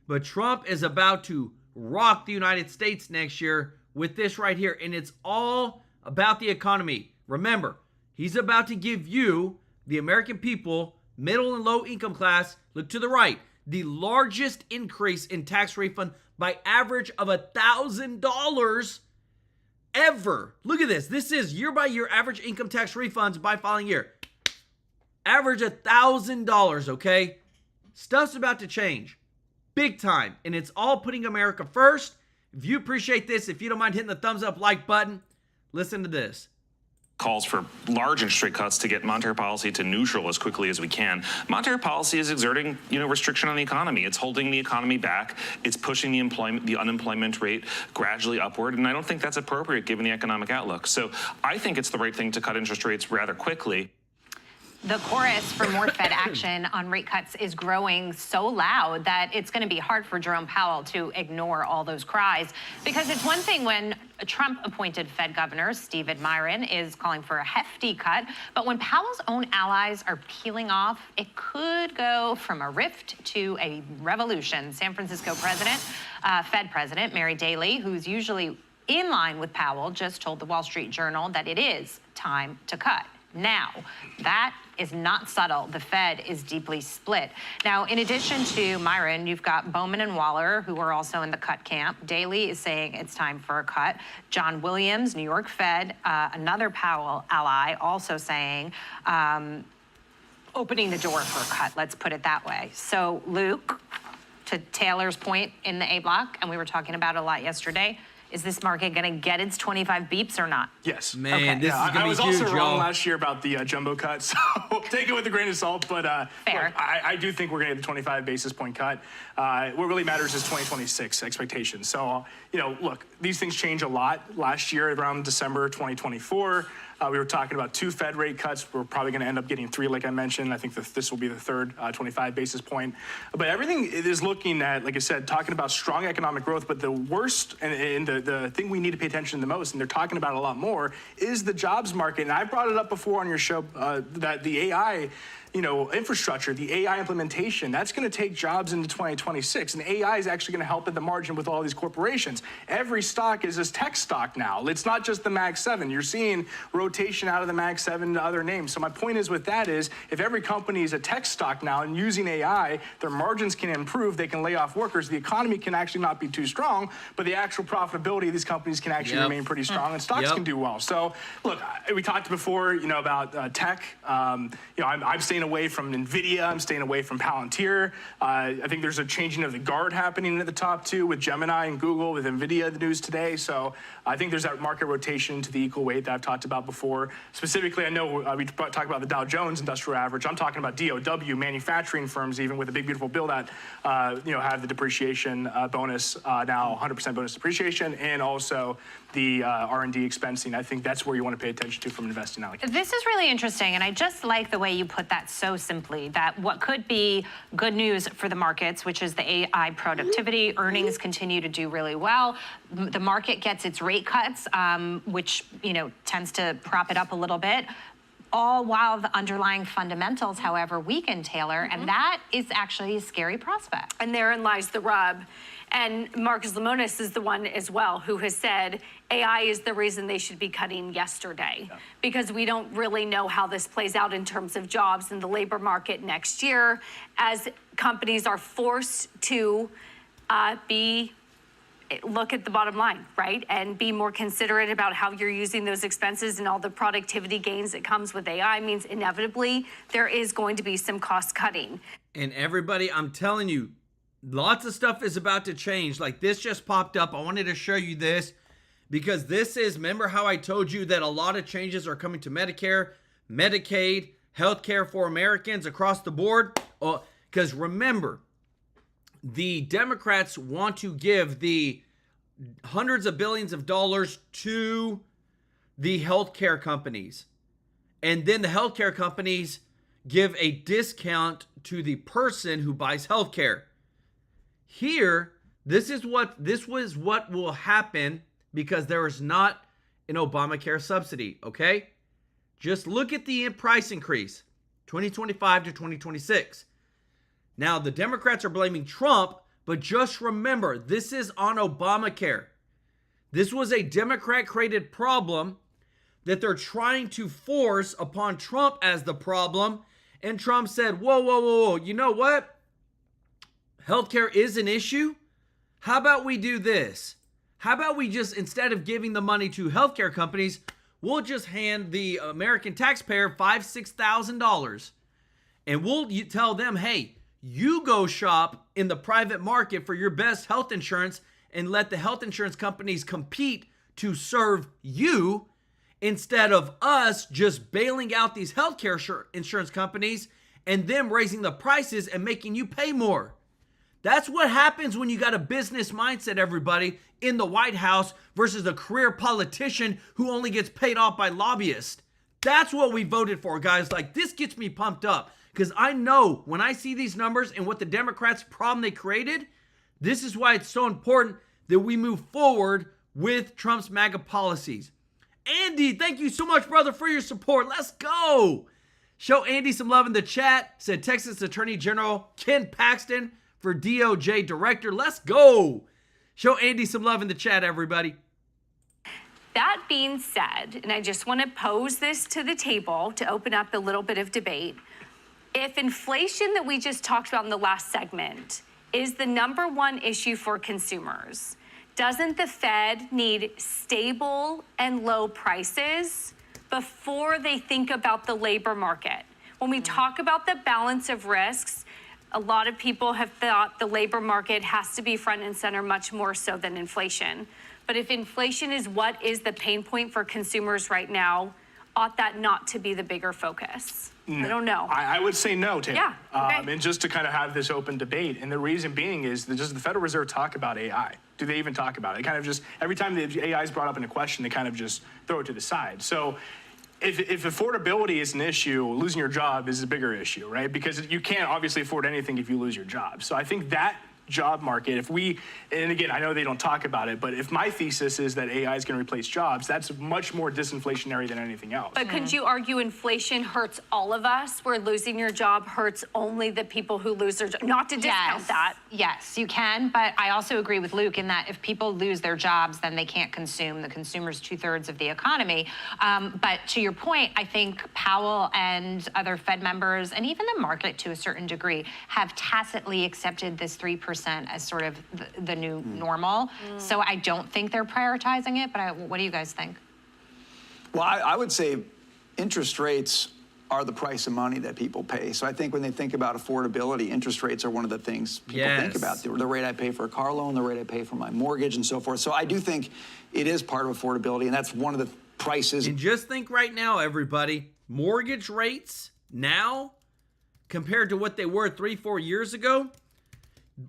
But Trump is about to rock the United States next year with this right here, and it's all about the economy. Remember, he's about to give you, the American people, middle and low income class, look to the right, the largest increase in tax refund by average of $1,000 ever. Look at this. This is year by year average income tax refunds by following year. Average $1,000, okay? Stuff's about to change. Big time. And it's all putting America first. If you appreciate this, if you don't mind hitting the thumbs up like button, listen to this. calls for large interest rate cuts to get monetary policy to neutral as quickly as we can. Monetary policy is exerting, restriction on the economy. It's holding the economy back. It's pushing the unemployment rate gradually upward, and I don't think that's appropriate given the economic outlook. So I think it's the right thing to cut interest rates rather quickly. The chorus for more Fed action on rate cuts is growing so loud that it's going to be hard for Jerome Powell to ignore all those cries. Because it's one thing when Trump-appointed Fed governor Steve Admiron is calling for a hefty cut, but when Powell's own allies are peeling off, it could go from a rift to a revolution. San Francisco Fed President Mary Daly, who's usually in line with Powell, just told the Wall Street Journal that it is time to cut. Now, that is not subtle. The Fed is deeply split. Now, in addition to Myron, you've got Bowman and Waller, who are also in the cut camp. Daly is saying it's time for a cut. John Williams, New York Fed, another Powell ally, also saying opening the door for a cut, let's put it that way. So, Luke, to Taylor's point in the A block, and we were talking about it a lot yesterday, is this market going to get its 25 beeps or not? Yes. Man, okay. this is going to be huge, I was also wrong last year about the jumbo cut, so take it with a grain of salt. But fair. Look, I do think we're going to get the 25 basis point cut. What really matters is 2026 expectations. So, look, these things change a lot. Last year, around December 2024, we were talking about 2 Fed rate cuts. We're probably going to end up getting 3, like I mentioned. I think this will be the third 25 basis point. But everything is looking at, like I said, talking about strong economic growth. But the worst and the thing we need to pay attention to the most, and they're talking about it a lot more, is the jobs market. And I brought it up before on your show that the AI infrastructure, the AI implementation, that's going to take jobs into 2026. And AI is actually going to help at the margin with all these corporations. Every stock is this tech stock now. It's not just the Mag 7. You're seeing rotation out of the Mag 7 to other names. So my point is with that is, if every company is a tech stock now and using AI, their margins can improve, they can lay off workers, the economy can actually not be too strong, but the actual profitability of these companies can actually remain pretty strong, and stocks can do well. So look, we talked before, about tech. I'm staying away from NVIDIA. I'm staying away from Palantir. I think there's a changing of the guard happening at the top, too, with Gemini and Google, with NVIDIA, the news today. So I think there's that market rotation to the equal weight that I've talked about before. Specifically, I know we talk about the Dow Jones Industrial Average. I'm talking about DOW, manufacturing firms, even with a big, beautiful bill that, have the depreciation bonus, now 100% bonus depreciation, and also the R&D expensing. I think that's where you want to pay attention to from an investing allocation. This is really interesting, and I just like the way you put that so simply, that what could be good news for the markets, which is the AI productivity, earnings continue to do really well. The market gets its rate cuts, which, tends to prop it up a little bit, all while the underlying fundamentals, however, weaken, Taylor, and that is actually a scary prospect. And therein lies the rub. And Marcus Lemonis is the one as well who has said AI is the reason they should be cutting yesterday, because we don't really know how this plays out in terms of jobs in the labor market next year, as companies are forced to look at the bottom line, right? And be more considerate about how you're using those expenses, and all the productivity gains that comes with AI means inevitably there is going to be some cost cutting. And everybody, I'm telling you, lots of stuff is about to change. Like this just popped up. I wanted to show you this because this is, remember how I told you that a lot of changes are coming to Medicare, Medicaid, healthcare for Americans across the board? Because remember, the Democrats want to give the hundreds of billions of dollars to the healthcare companies. And then the healthcare companies give a discount to the person who buys healthcare. Here, this was what will happen because there is not an Obamacare subsidy, okay? Just look at the price increase, 2025 to 2026. Now, the Democrats are blaming Trump, but just remember, this is on Obamacare. This was a Democrat-created problem that they're trying to force upon Trump as the problem. And Trump said, whoa, whoa, whoa, whoa, you know what? Healthcare is an issue. How about we do this? How about we just, instead of giving the money to healthcare companies, we'll just hand the American taxpayer $5,000, $6,000. And we'll tell them, hey, you go shop in the private market for your best health insurance and let the health insurance companies compete to serve you. instead of us just bailing out these healthcare insurance companies and them raising the prices and making you pay more. That's what happens when you got a business mindset, everybody, in the White House versus a career politician who only gets paid off by lobbyists. That's what we voted for, guys. Like, this gets me pumped up because I know when I see these numbers and what the Democrats' problem they created, this is why it's so important that we move forward with Trump's MAGA policies. Andy, thank you so much, brother, for your support. Let's go. Show Andy some love in the chat. Said Texas Attorney General Ken Paxton for DOJ Director. Let's go. Show Andy some love in the chat, everybody. That being said, and I just want to pose this to the table to open up a little bit of debate. If inflation that we just talked about in the last segment is the number one issue for consumers, doesn't the Fed need stable and low prices before they think about the labor market? When we talk about the balance of risks, a lot of people have thought the labor market has to be front and center much more so than inflation. But if inflation is what is the pain point for consumers right now, ought that not to be the bigger focus? No. I don't know. I would say no, Tatum. Yeah, okay. And just to kind of have this open debate. And the reason being is that does the Federal Reserve talk about AI? Do they even talk about it? They kind of just, every time the AI is brought up in a question, they kind of just throw it to the side. So if affordability is an issue, losing your job is a bigger issue, right? Because you can't obviously afford anything if you lose your job. So I think that job market, and again, I know they don't talk about it, but if my thesis is that AI is going to replace jobs, that's much more disinflationary than anything else. But could you argue inflation hurts all of us, where losing your job hurts only the people who lose their job? Not to discount that. Yes, you can, but I also agree with Luke in that if people lose their jobs, then they can't consume. The consumer's 2/3 of the economy. But to your point, I think Powell and other Fed members, and even the market to a certain degree, have tacitly accepted this 3% as sort of the new normal. So I don't think they're prioritizing it, but what do you guys think? Well, I would say interest rates are the price of money that people pay. So I think when they think about affordability, interest rates are one of the things people think about. The rate I pay for a car loan, the rate I pay for my mortgage, and so forth. So I do think it is part of affordability, and that's one of the prices. And just think right now, everybody, mortgage rates now compared to what they were 3-4 years ago,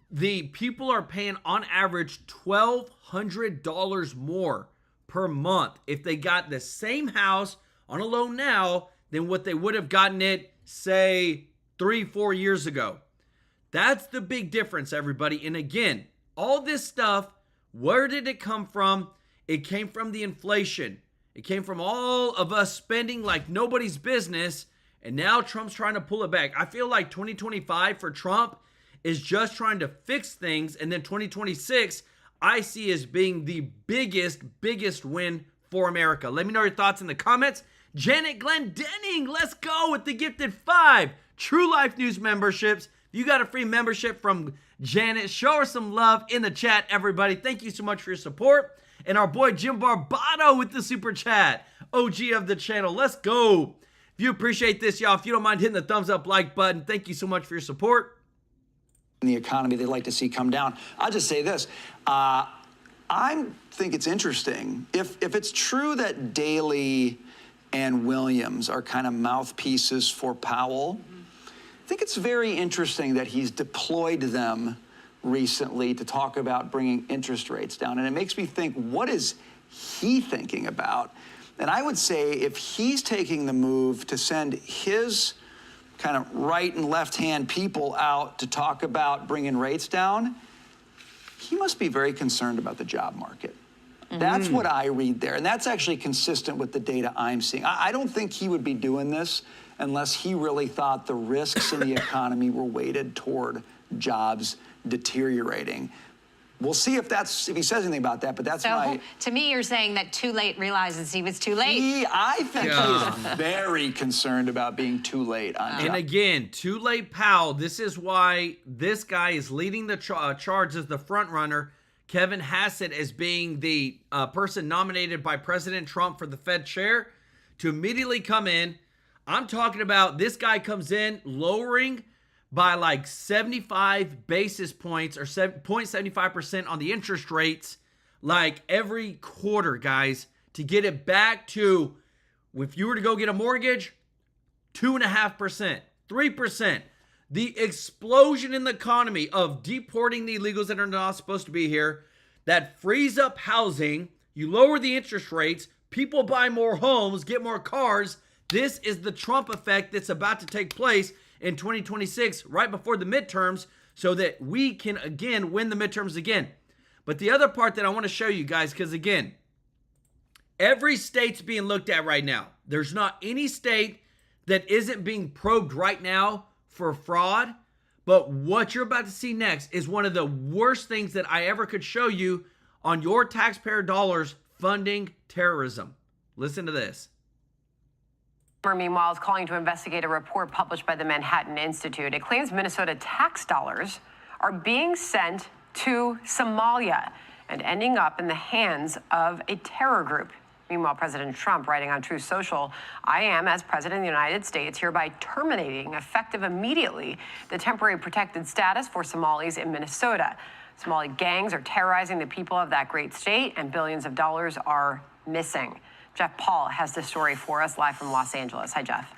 the people are paying on average $1,200 more per month if they got the same house on a loan now than what they would have gotten it, say, 3-4 years ago. That's the big difference, everybody. And again, all this stuff, where did it come from? It came from the inflation. It came from all of us spending like nobody's business, and now Trump's trying to pull it back. I feel like 2025 for Trump is just trying to fix things, and then 2026 I see as being the biggest win for America. Let me know your thoughts in the comments. Janet Glendenning, let's go with the gifted 5 TrueLife News memberships. If you got a free membership from Janet, show her some love in the chat, everybody. Thank you so much for your support. And our boy Jim Barbato with the super chat, OG of the channel. Let's go. If you appreciate this, y'all, if you don't mind hitting the thumbs up like button, thank you so much for your support. In the economy they'd like to see come down. I'll just say this. I think it's interesting. If it's true that Daley and Williams are kind of mouthpieces for Powell, I think it's very interesting that he's deployed them recently to talk about bringing interest rates down. And it makes me think, what is he thinking about? And I would say if he's taking the move to send his kind of right and left-hand people out to talk about bringing rates down, he must be very concerned about the job market. That's what I read there. And that's actually consistent with the data I'm seeing. I don't think he would be doing this unless he really thought the risks in the economy were weighted toward jobs deteriorating. We'll see if he says anything about that, but that's to me, you're saying that too late realizes he was too late. I think he is very concerned about being too late on And again, too late Powell. This is why this guy is leading the charge as the front runner. Kevin Hassett as being the person nominated by President Trump for the Fed chair to immediately come in. I'm talking about this guy comes in lowering by like 75 basis points or 0.75% on the interest rates like every quarter, guys, to get it back to If you were to go get a mortgage, 2.5%, 3%. The explosion in the economy of deporting the illegals that are not supposed to be here, that frees up housing, you lower the interest rates, people buy more homes, get more cars. This is the Trump effect that's about to take place in 2026, right before the midterms, so that we can, again, win the midterms again. But the other part that I want to show you guys, because, again, every state's being looked at right now. There's not any state that isn't being probed right now for fraud. But what you're about to see next is one of the worst things that I ever could show you on your taxpayer dollars funding terrorism. Listen to this. Meanwhile, is calling to investigate a report published by the Manhattan Institute. It claims Minnesota tax dollars are being sent to Somalia and ending up in the hands of a terror group. Meanwhile, President Trump writing on Truth Social, I am, as President of the United States, hereby terminating, effective immediately, the temporary protected status for Somalis in Minnesota. Somali gangs are terrorizing the people of that great state, and billions of dollars are missing. Jeff Paul has this story for us live from Los Angeles. Hi, Jeff.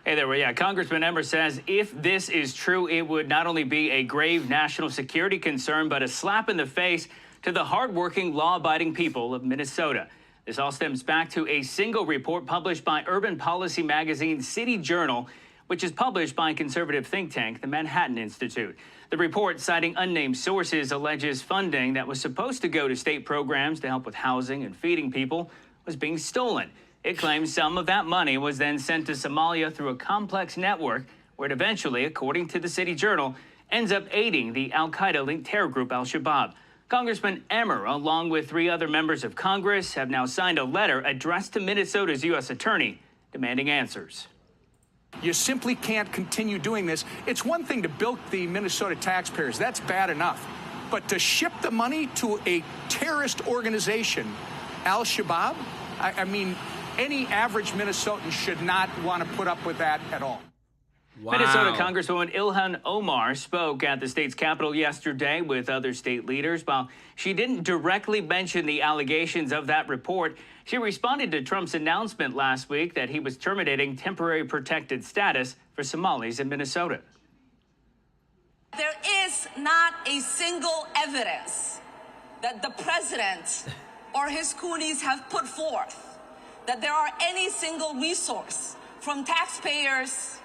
Hey there. Well, yeah, Congressman Emmer says if this is true, it would not only be a grave national security concern, but a slap in the face to the hardworking, law-abiding people of Minnesota. This all stems back to a single report published by urban policy magazine City Journal, which is published by conservative think tank, the Manhattan Institute. The report, citing unnamed sources, alleges funding that was supposed to go to state programs to help with housing and feeding people was being stolen. It claims some of that money was then sent to Somalia through a complex network where it eventually, according to the City Journal, ends up aiding the al-Qaeda-linked terror group al-Shabaab. Congressman Emmer, along with 3 other members of Congress, have now signed a letter addressed to Minnesota's U.S. Attorney demanding answers. You simply can't continue doing this. It's one thing to bilk the Minnesota taxpayers. That's bad enough. But to ship the money to a terrorist organization, al-Shabaab, I mean, any average Minnesotan should not want to put up with that at all. Wow. Minnesota Congresswoman Ilhan Omar spoke at the state's capitol yesterday with other state leaders. While she didn't directly mention the allegations of that report, she responded to Trump's announcement last week that he was terminating temporary protected status for Somalis in Minnesota. There is not a single evidence that the president or his coonies have put forth that there are any single resource from taxpayers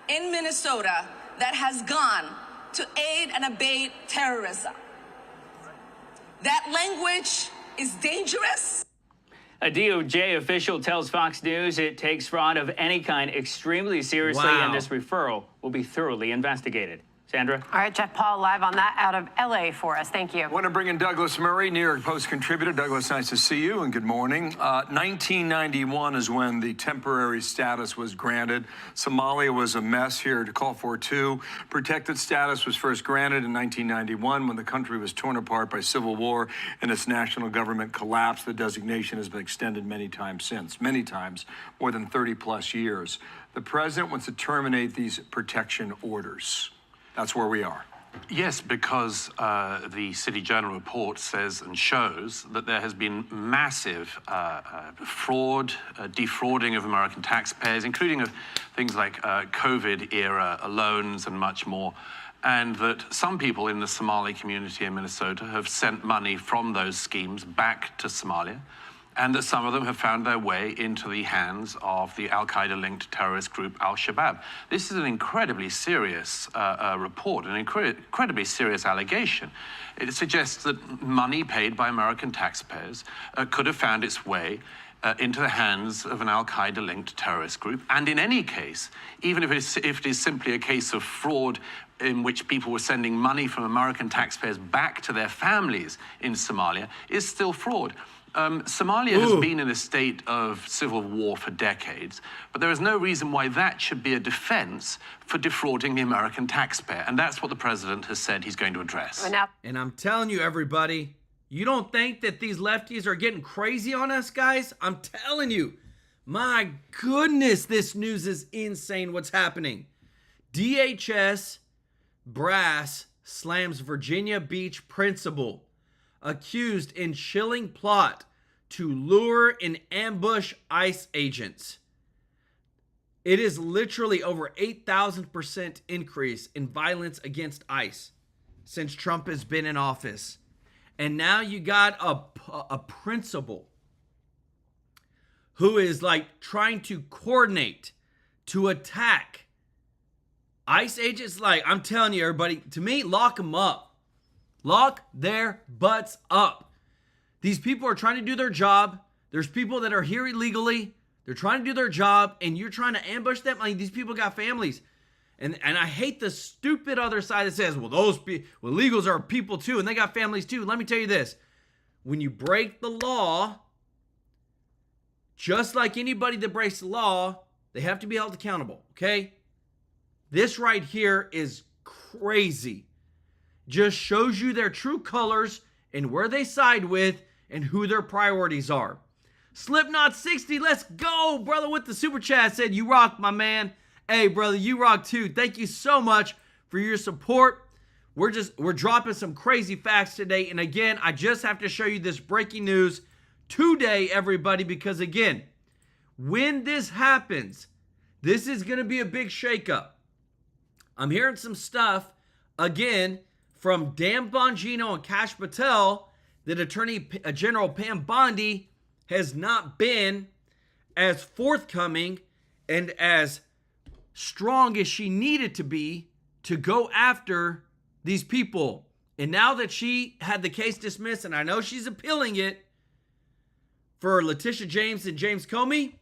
in Minnesota that has gone to aid and abet terrorism. That language is dangerous. A DOJ official tells Fox News it takes fraud of any kind extremely seriously, and this referral will be thoroughly investigated. Sandra? All right, Jeff Paul live on that out of L.A. for us. Thank you. I want to bring in Douglas Murray, New York Post contributor. Douglas, nice to see you and good morning. 1991 is when the temporary status was granted. Somalia was a mess here to call for too. Protected status was first granted in 1991 when the country was torn apart by civil war and its national government collapsed. The designation has been extended many times since, many times, more than 30 plus years. The president wants to terminate these protection orders. That's where we are. Yes, because the City Journal report says and shows that there has been massive fraud, defrauding of American taxpayers, including of things like COVID-era loans and much more, and that some people in the Somali community in Minnesota have sent money from those schemes back to Somalia, and that some of them have found their way into the hands of the al-Qaeda-linked terrorist group al-Shabaab. This is an incredibly serious report, an incredibly serious allegation. It suggests that money paid by American taxpayers could have found its way into the hands of an al-Qaeda-linked terrorist group. And in any case, even if it is simply a case of fraud in which people were sending money from American taxpayers back to their families in Somalia, is still fraud. Somalia has been in a state of civil war for decades, but there is no reason why that should be a defense for defrauding the American taxpayer. And that's what the president has said he's going to address. And I'm telling you, everybody, you don't think that these lefties are getting crazy on us, guys? I'm telling you, my goodness, this news is insane what's happening. DHS brass slams Virginia Beach principal accused in chilling plot to lure and ambush ICE agents. It is literally over 8,000% increase in violence against ICE since Trump has been in office. And now you got a principal who is like trying to coordinate to attack ICE agents. Like, I'm telling you, everybody, to me, lock them up. Lock their butts up. These people are trying to do their job. There's people that are here illegally. They're trying to do their job, and you're trying to ambush them. Like, these people got families. And I hate the stupid other side that says, well, illegals are people too, and they got families too. Let me tell you this. When you break the law, just like anybody that breaks the law, they have to be held accountable, okay? This right here is crazy. Just shows you their true colors and where they side with and who their priorities are. Slipknot 60, let's go, brother, with the super chat. Said, you rock, my man. Hey, brother, you rock too. Thank you so much for your support. We're dropping some crazy facts today. And again, I just have to show you this breaking news today, everybody, because again, when this happens, this is going to be a big shakeup. I'm hearing some stuff, again, from Dan Bongino and Kash Patel that Attorney General Pam Bondi has not been as forthcoming and as strong as she needed to be to go after these people. And now that she had the case dismissed, and I know she's appealing it for Letitia James and James Comey,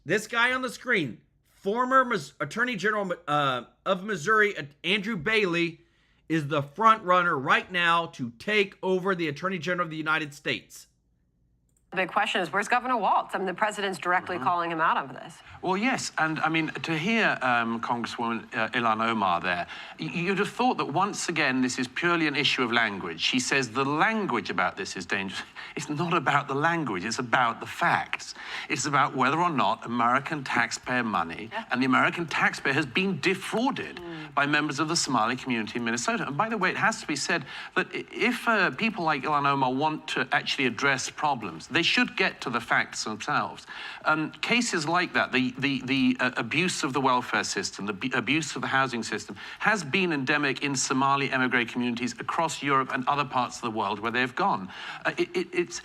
this guy on the screen, former Attorney General of Missouri, Andrew Bailey, is the front runner right now to take over the Attorney General of the United States. The big question is, where's Governor Walz? I mean, the president's directly calling him out on this. Well, yes, and I mean, to hear Congresswoman Ilhan Omar there, you'd have thought that once again this is purely an issue of language. She says the language about this is dangerous. It's not about the language, it's about the facts. It's about whether or not American taxpayer money and the American taxpayer has been defrauded by members of the Somali community in Minnesota. And by the way, it has to be said that if people like Ilhan Omar want to actually address problems, they should get to the facts themselves. Cases like that, the abuse of the welfare system, the abuse of the housing system, has been endemic in Somali emigre communities across Europe and other parts of the world where they've gone. It's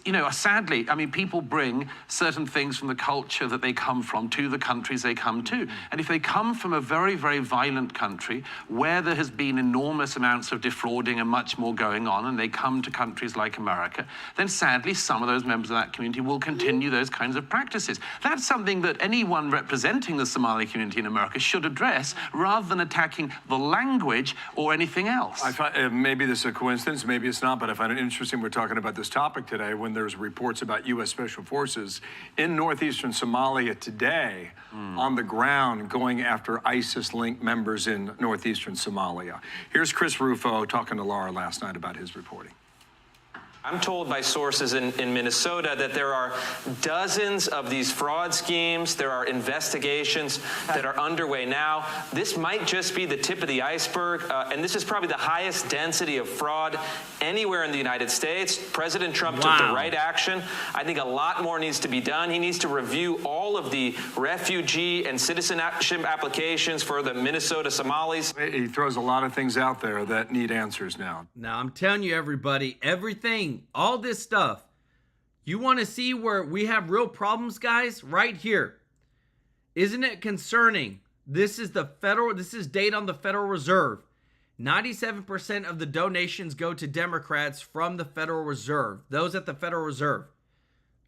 you know, sadly, I mean, people bring certain things from the culture that they come from to the countries they come to. And if they come from a very, very violent country where there has been enormous amounts of defrauding and much more going on, and they come to countries like America, then sadly, some of those members of that community will continue those kinds of practices. That's something that anyone representing the Somali community in America should address, rather than attacking the language or anything else. I find, maybe this is a coincidence, maybe it's not, but I find it interesting we're talking about this topic today when there's reports about U.S. Special Forces in northeastern Somalia today on the ground going after ISIS-linked members in northeastern Somalia. Here's Chris Rufo talking to Laura last night about his reporting. I'm told by sources in Minnesota that there are dozens of these fraud schemes. There are investigations that are underway now. This might just be the tip of the iceberg, and this is probably the highest density of fraud anywhere in the United States. President Trump took the right action. I think a lot more needs to be done. He needs to review all of the refugee and citizenship applications for the Minnesota Somalis. He throws a lot of things out there that need answers now. Now, I'm telling you, everybody, everything, all this stuff, you want to see where we have real problems, guys? Right here. Isn't it concerning? This is data on the Federal Reserve. 97% of the donations go to Democrats from the Federal Reserve, those at the Federal Reserve.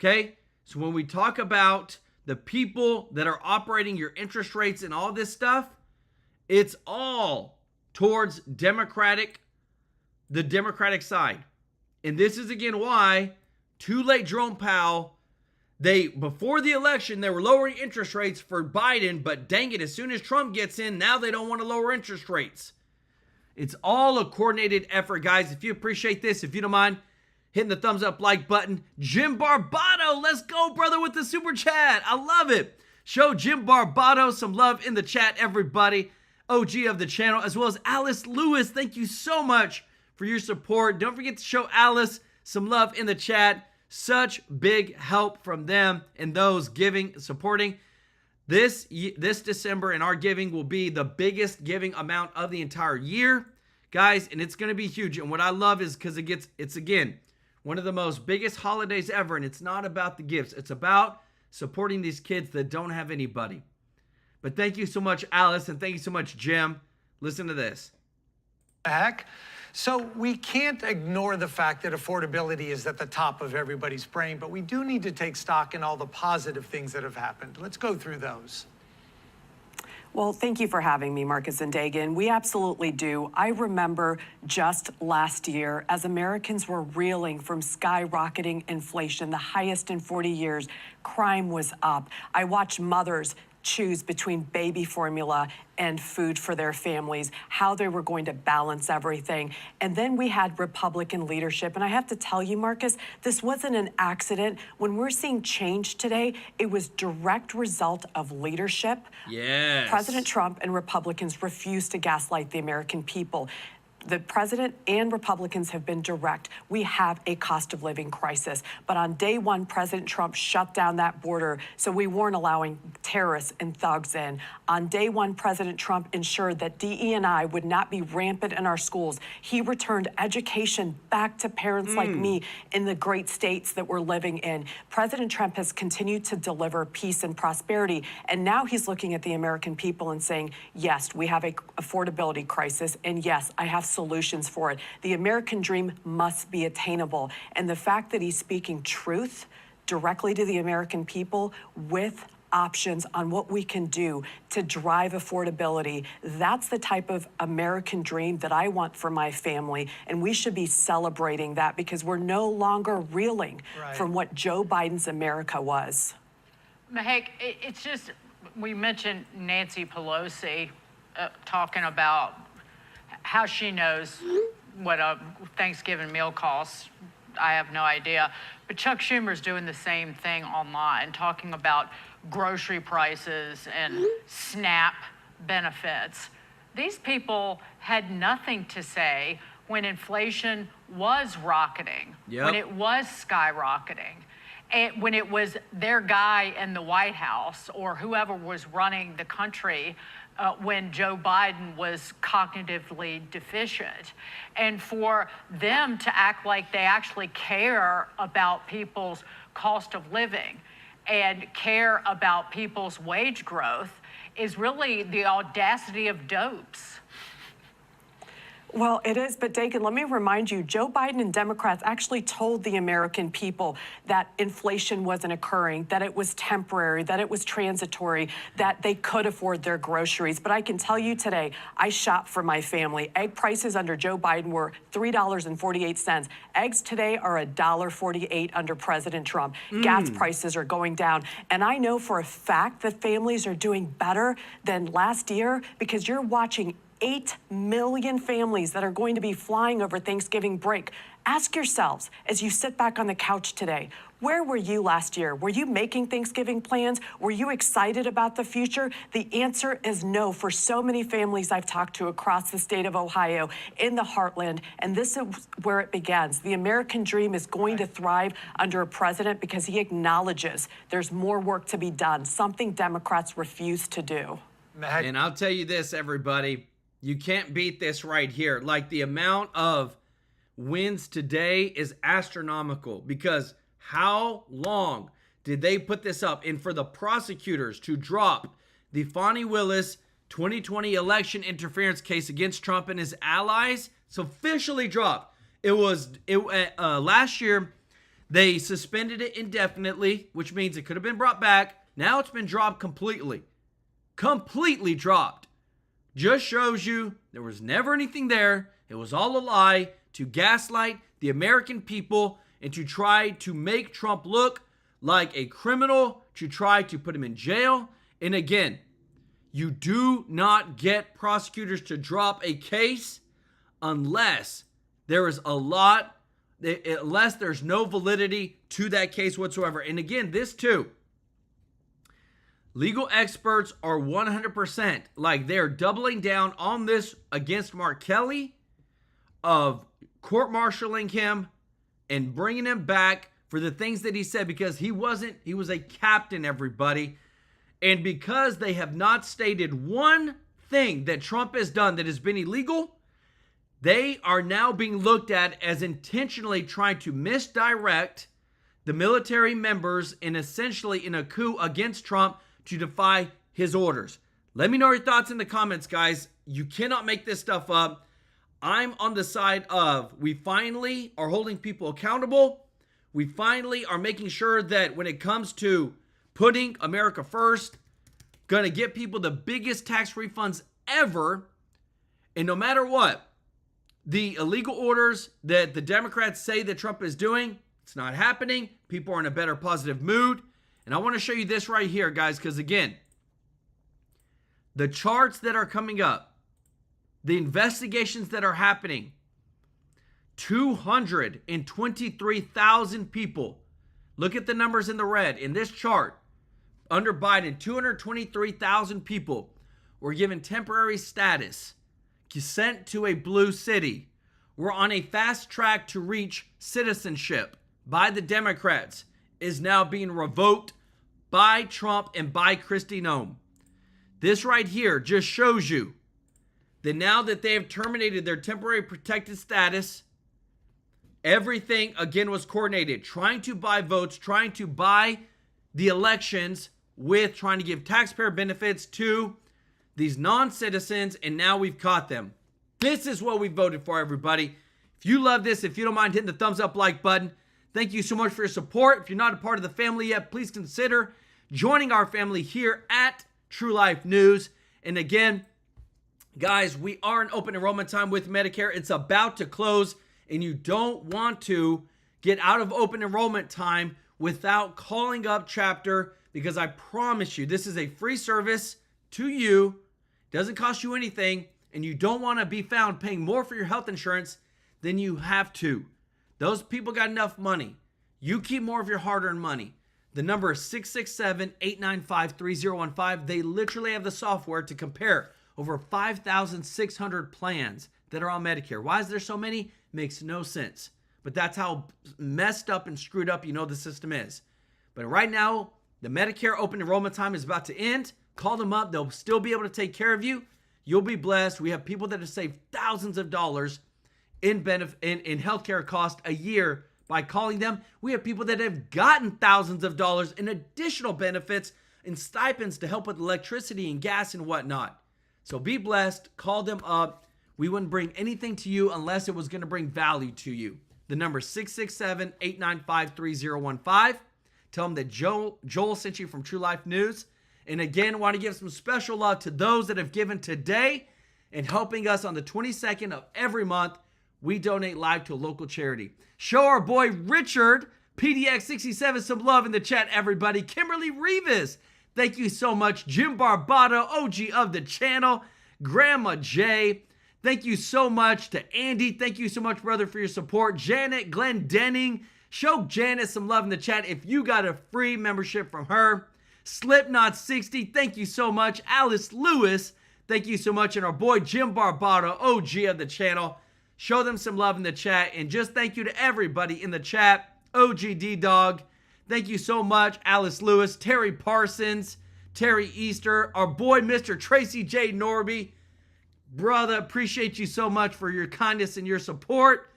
Okay? So when we talk about the people that are operating your interest rates and all this stuff, it's all towards the Democratic side. And this is again why, too late Jerome Powell, before the election, they were lowering interest rates for Biden, but dang it, as soon as Trump gets in, now they don't want to lower interest rates. It's all a coordinated effort, guys. If you appreciate this, if you don't mind hitting the thumbs up like button. Jim Barbato, let's go, brother, with the super chat. I love it. Show Jim Barbato some love in the chat, everybody. OG of the channel, as well as Alice Lewis. Thank you so much for your support. Don't forget to show Alice some love in the chat. Such big help from them and those giving, supporting. This December, and our giving will be the biggest giving amount of the entire year, guys, and it's going to be huge. And what I love is because it's again one of the most biggest holidays ever, and it's not about the gifts. It's about supporting these kids that don't have anybody. But thank you so much, Alice, and thank you so much, Jim. Listen to this. Heck. So we can't ignore the fact that affordability is at the top of everybody's brain, but we do need to take stock in all the positive things that have happened. Let's go through those. Well, thank you for having me, Marcus and Dagan. We absolutely do. I remember just last year, as Americans were reeling from skyrocketing inflation, the highest in 40 years, crime was up. I watched mothers choose between baby formula and food for their families, how they were going to balance everything. And then we had Republican leadership. And I have to tell you, Marcus, this wasn't an accident. When we're seeing change today, it was direct result of leadership. Yes. President Trump and Republicans refused to gaslight the American people. The president and Republicans have been direct. We have a cost of living crisis. But on day one, President Trump shut down that border, so we weren't allowing terrorists and thugs in. On day one, President Trump ensured that DE&I would not be rampant in our schools. He returned education back to parents like me in the great states that we're living in. President Trump has continued to deliver peace and prosperity, and now he's looking at the American people and saying, yes, we have an affordability crisis, and yes, I have solutions for it. The American dream must be attainable. And the fact that he's speaking truth directly to the American people with options on what we can do to drive affordability, that's the type of American dream that I want for my family. And we should be celebrating that because we're no longer reeling from what Joe Biden's America was. Mahek, it's just, we mentioned Nancy Pelosi talking about how she knows what a Thanksgiving meal costs. I have no idea. But Chuck Schumer's doing the same thing online, talking about grocery prices and SNAP benefits. These people had nothing to say when inflation was rocketing, when it was skyrocketing, and when it was their guy in the White House or whoever was running the country when Joe Biden was cognitively deficient. And for them to act like they actually care about people's cost of living and care about people's wage growth is really the audacity of dopes. Well, it is, but Dagan, let me remind you, Joe Biden and Democrats actually told the American people that inflation wasn't occurring, that it was temporary, that it was transitory, that they could afford their groceries. But I can tell you today, I shop for my family. Egg prices under Joe Biden were $3.48. Eggs today are $1.48 under President Trump. Gas prices are going down. And I know for a fact that families are doing better than last year because you're watching 8 million families that are going to be flying over Thanksgiving break. Ask yourselves, as you sit back on the couch today, where were you last year? Were you making Thanksgiving plans? Were you excited about the future? The answer is no for so many families I've talked to across the state of Ohio, in the heartland, and this is where it begins. The American dream is going to thrive under a president because he acknowledges there's more work to be done, something Democrats refuse to do. And I'll tell you this, everybody. You can't beat this right here. Like, the amount of wins today is astronomical because how long did they put this up? And for the prosecutors to drop the Fani Willis 2020 election interference case against Trump and his allies, it's officially dropped. Last year, they suspended it indefinitely, which means it could have been brought back. Now it's been dropped completely. Completely dropped. Just shows you there was never anything there. It was all a lie to gaslight the American people and to try to make Trump look like a criminal, to try to put him in jail. And again, you do not get prosecutors to drop a case unless there is unless there's no validity to that case whatsoever. And again, this too. Legal experts are 100%, like they're doubling down on this against Mark Kelly of court-martialing him and bringing him back for the things that he said, because he was a captain, everybody. And because they have not stated one thing that Trump has done that has been illegal, they are now being looked at as intentionally trying to misdirect the military members and essentially in a coup against Trump to defy his orders. Let me know your thoughts in the comments, guys. You cannot make this stuff up. I'm on the side of we finally are holding people accountable. We finally are making sure that when it comes to putting America first, going to get people the biggest tax refunds ever. And no matter what, the illegal orders that the Democrats say that Trump is doing, it's not happening. People are in a better positive mood. And I want to show you this right here, guys, because again, the charts that are coming up, the investigations that are happening, 223,000 people. Look at the numbers in the red. In this chart, under Biden, 223,000 people were given temporary status, sent to a blue city. We're on a fast track to reach citizenship by the Democrats, is now being revoked by Trump and by Kristi Noem. This right here just shows you that now that they have terminated their temporary protected status, everything again was coordinated, trying to buy votes, trying to buy the elections with trying to give taxpayer benefits to these non-citizens, and now we've caught them. This is what we voted for, everybody. If you love this, if you don't mind hitting the thumbs up like button, thank you so much for your support. If you're not a part of the family yet, please consider joining our family here at TrueLife News. And again, guys, we are in open enrollment time with Medicare. It's about to close, and you don't want to get out of open enrollment time without calling up Chapter, because I promise you, this is a free service to you. Doesn't cost you anything, and you don't want to be found paying more for your health insurance than you have to. Those people got enough money. You keep more of your hard-earned money. The number is 667-895-3015. They literally have the software to compare over 5,600 plans that are on Medicare. Why is there so many? Makes no sense. But that's how messed up and screwed up you know the system is. But right now, the Medicare open enrollment time is about to end. Call them up. They'll still be able to take care of you. You'll be blessed. We have people that have saved thousands of dollars in healthcare cost a year by calling them. We have people that have gotten thousands of dollars in additional benefits and stipends to help with electricity and gas and whatnot. So be blessed. Call them up. We wouldn't bring anything to you unless it was going to bring value to you. The number is 667-895-3015. Tell them that Joel sent you from TrueLife News. And again, want to give some special love to those that have given today and helping us on the 22nd of every month. We donate live to a local charity. Show our boy Richard, PDX67, some love in the chat, everybody. Kimberly Rivas, thank you so much. Jim Barbado, OG of the channel. Grandma J, thank you so much. To Andy, thank you so much, brother, for your support. Janet Glendenning, show Janet some love in the chat if you got a free membership from her. Slipknot60, thank you so much. Alice Lewis, thank you so much. And our boy Jim Barbado, OG of the channel. Show them some love in the chat. And just thank you to everybody in the chat. OGD Dog, thank you so much. Alice Lewis, Terry Parsons, Terry Easter, our boy Mr. Tracy J. Norby. Brother, appreciate you so much for your kindness and your support.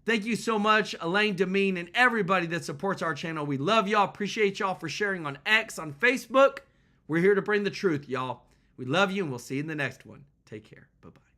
Thank you so much, Elaine Demeen, and everybody that supports our channel. We love y'all. Appreciate y'all for sharing on X, on Facebook. We're here to bring the truth, y'all. We love you, and we'll see you in the next one. Take care. Bye-bye.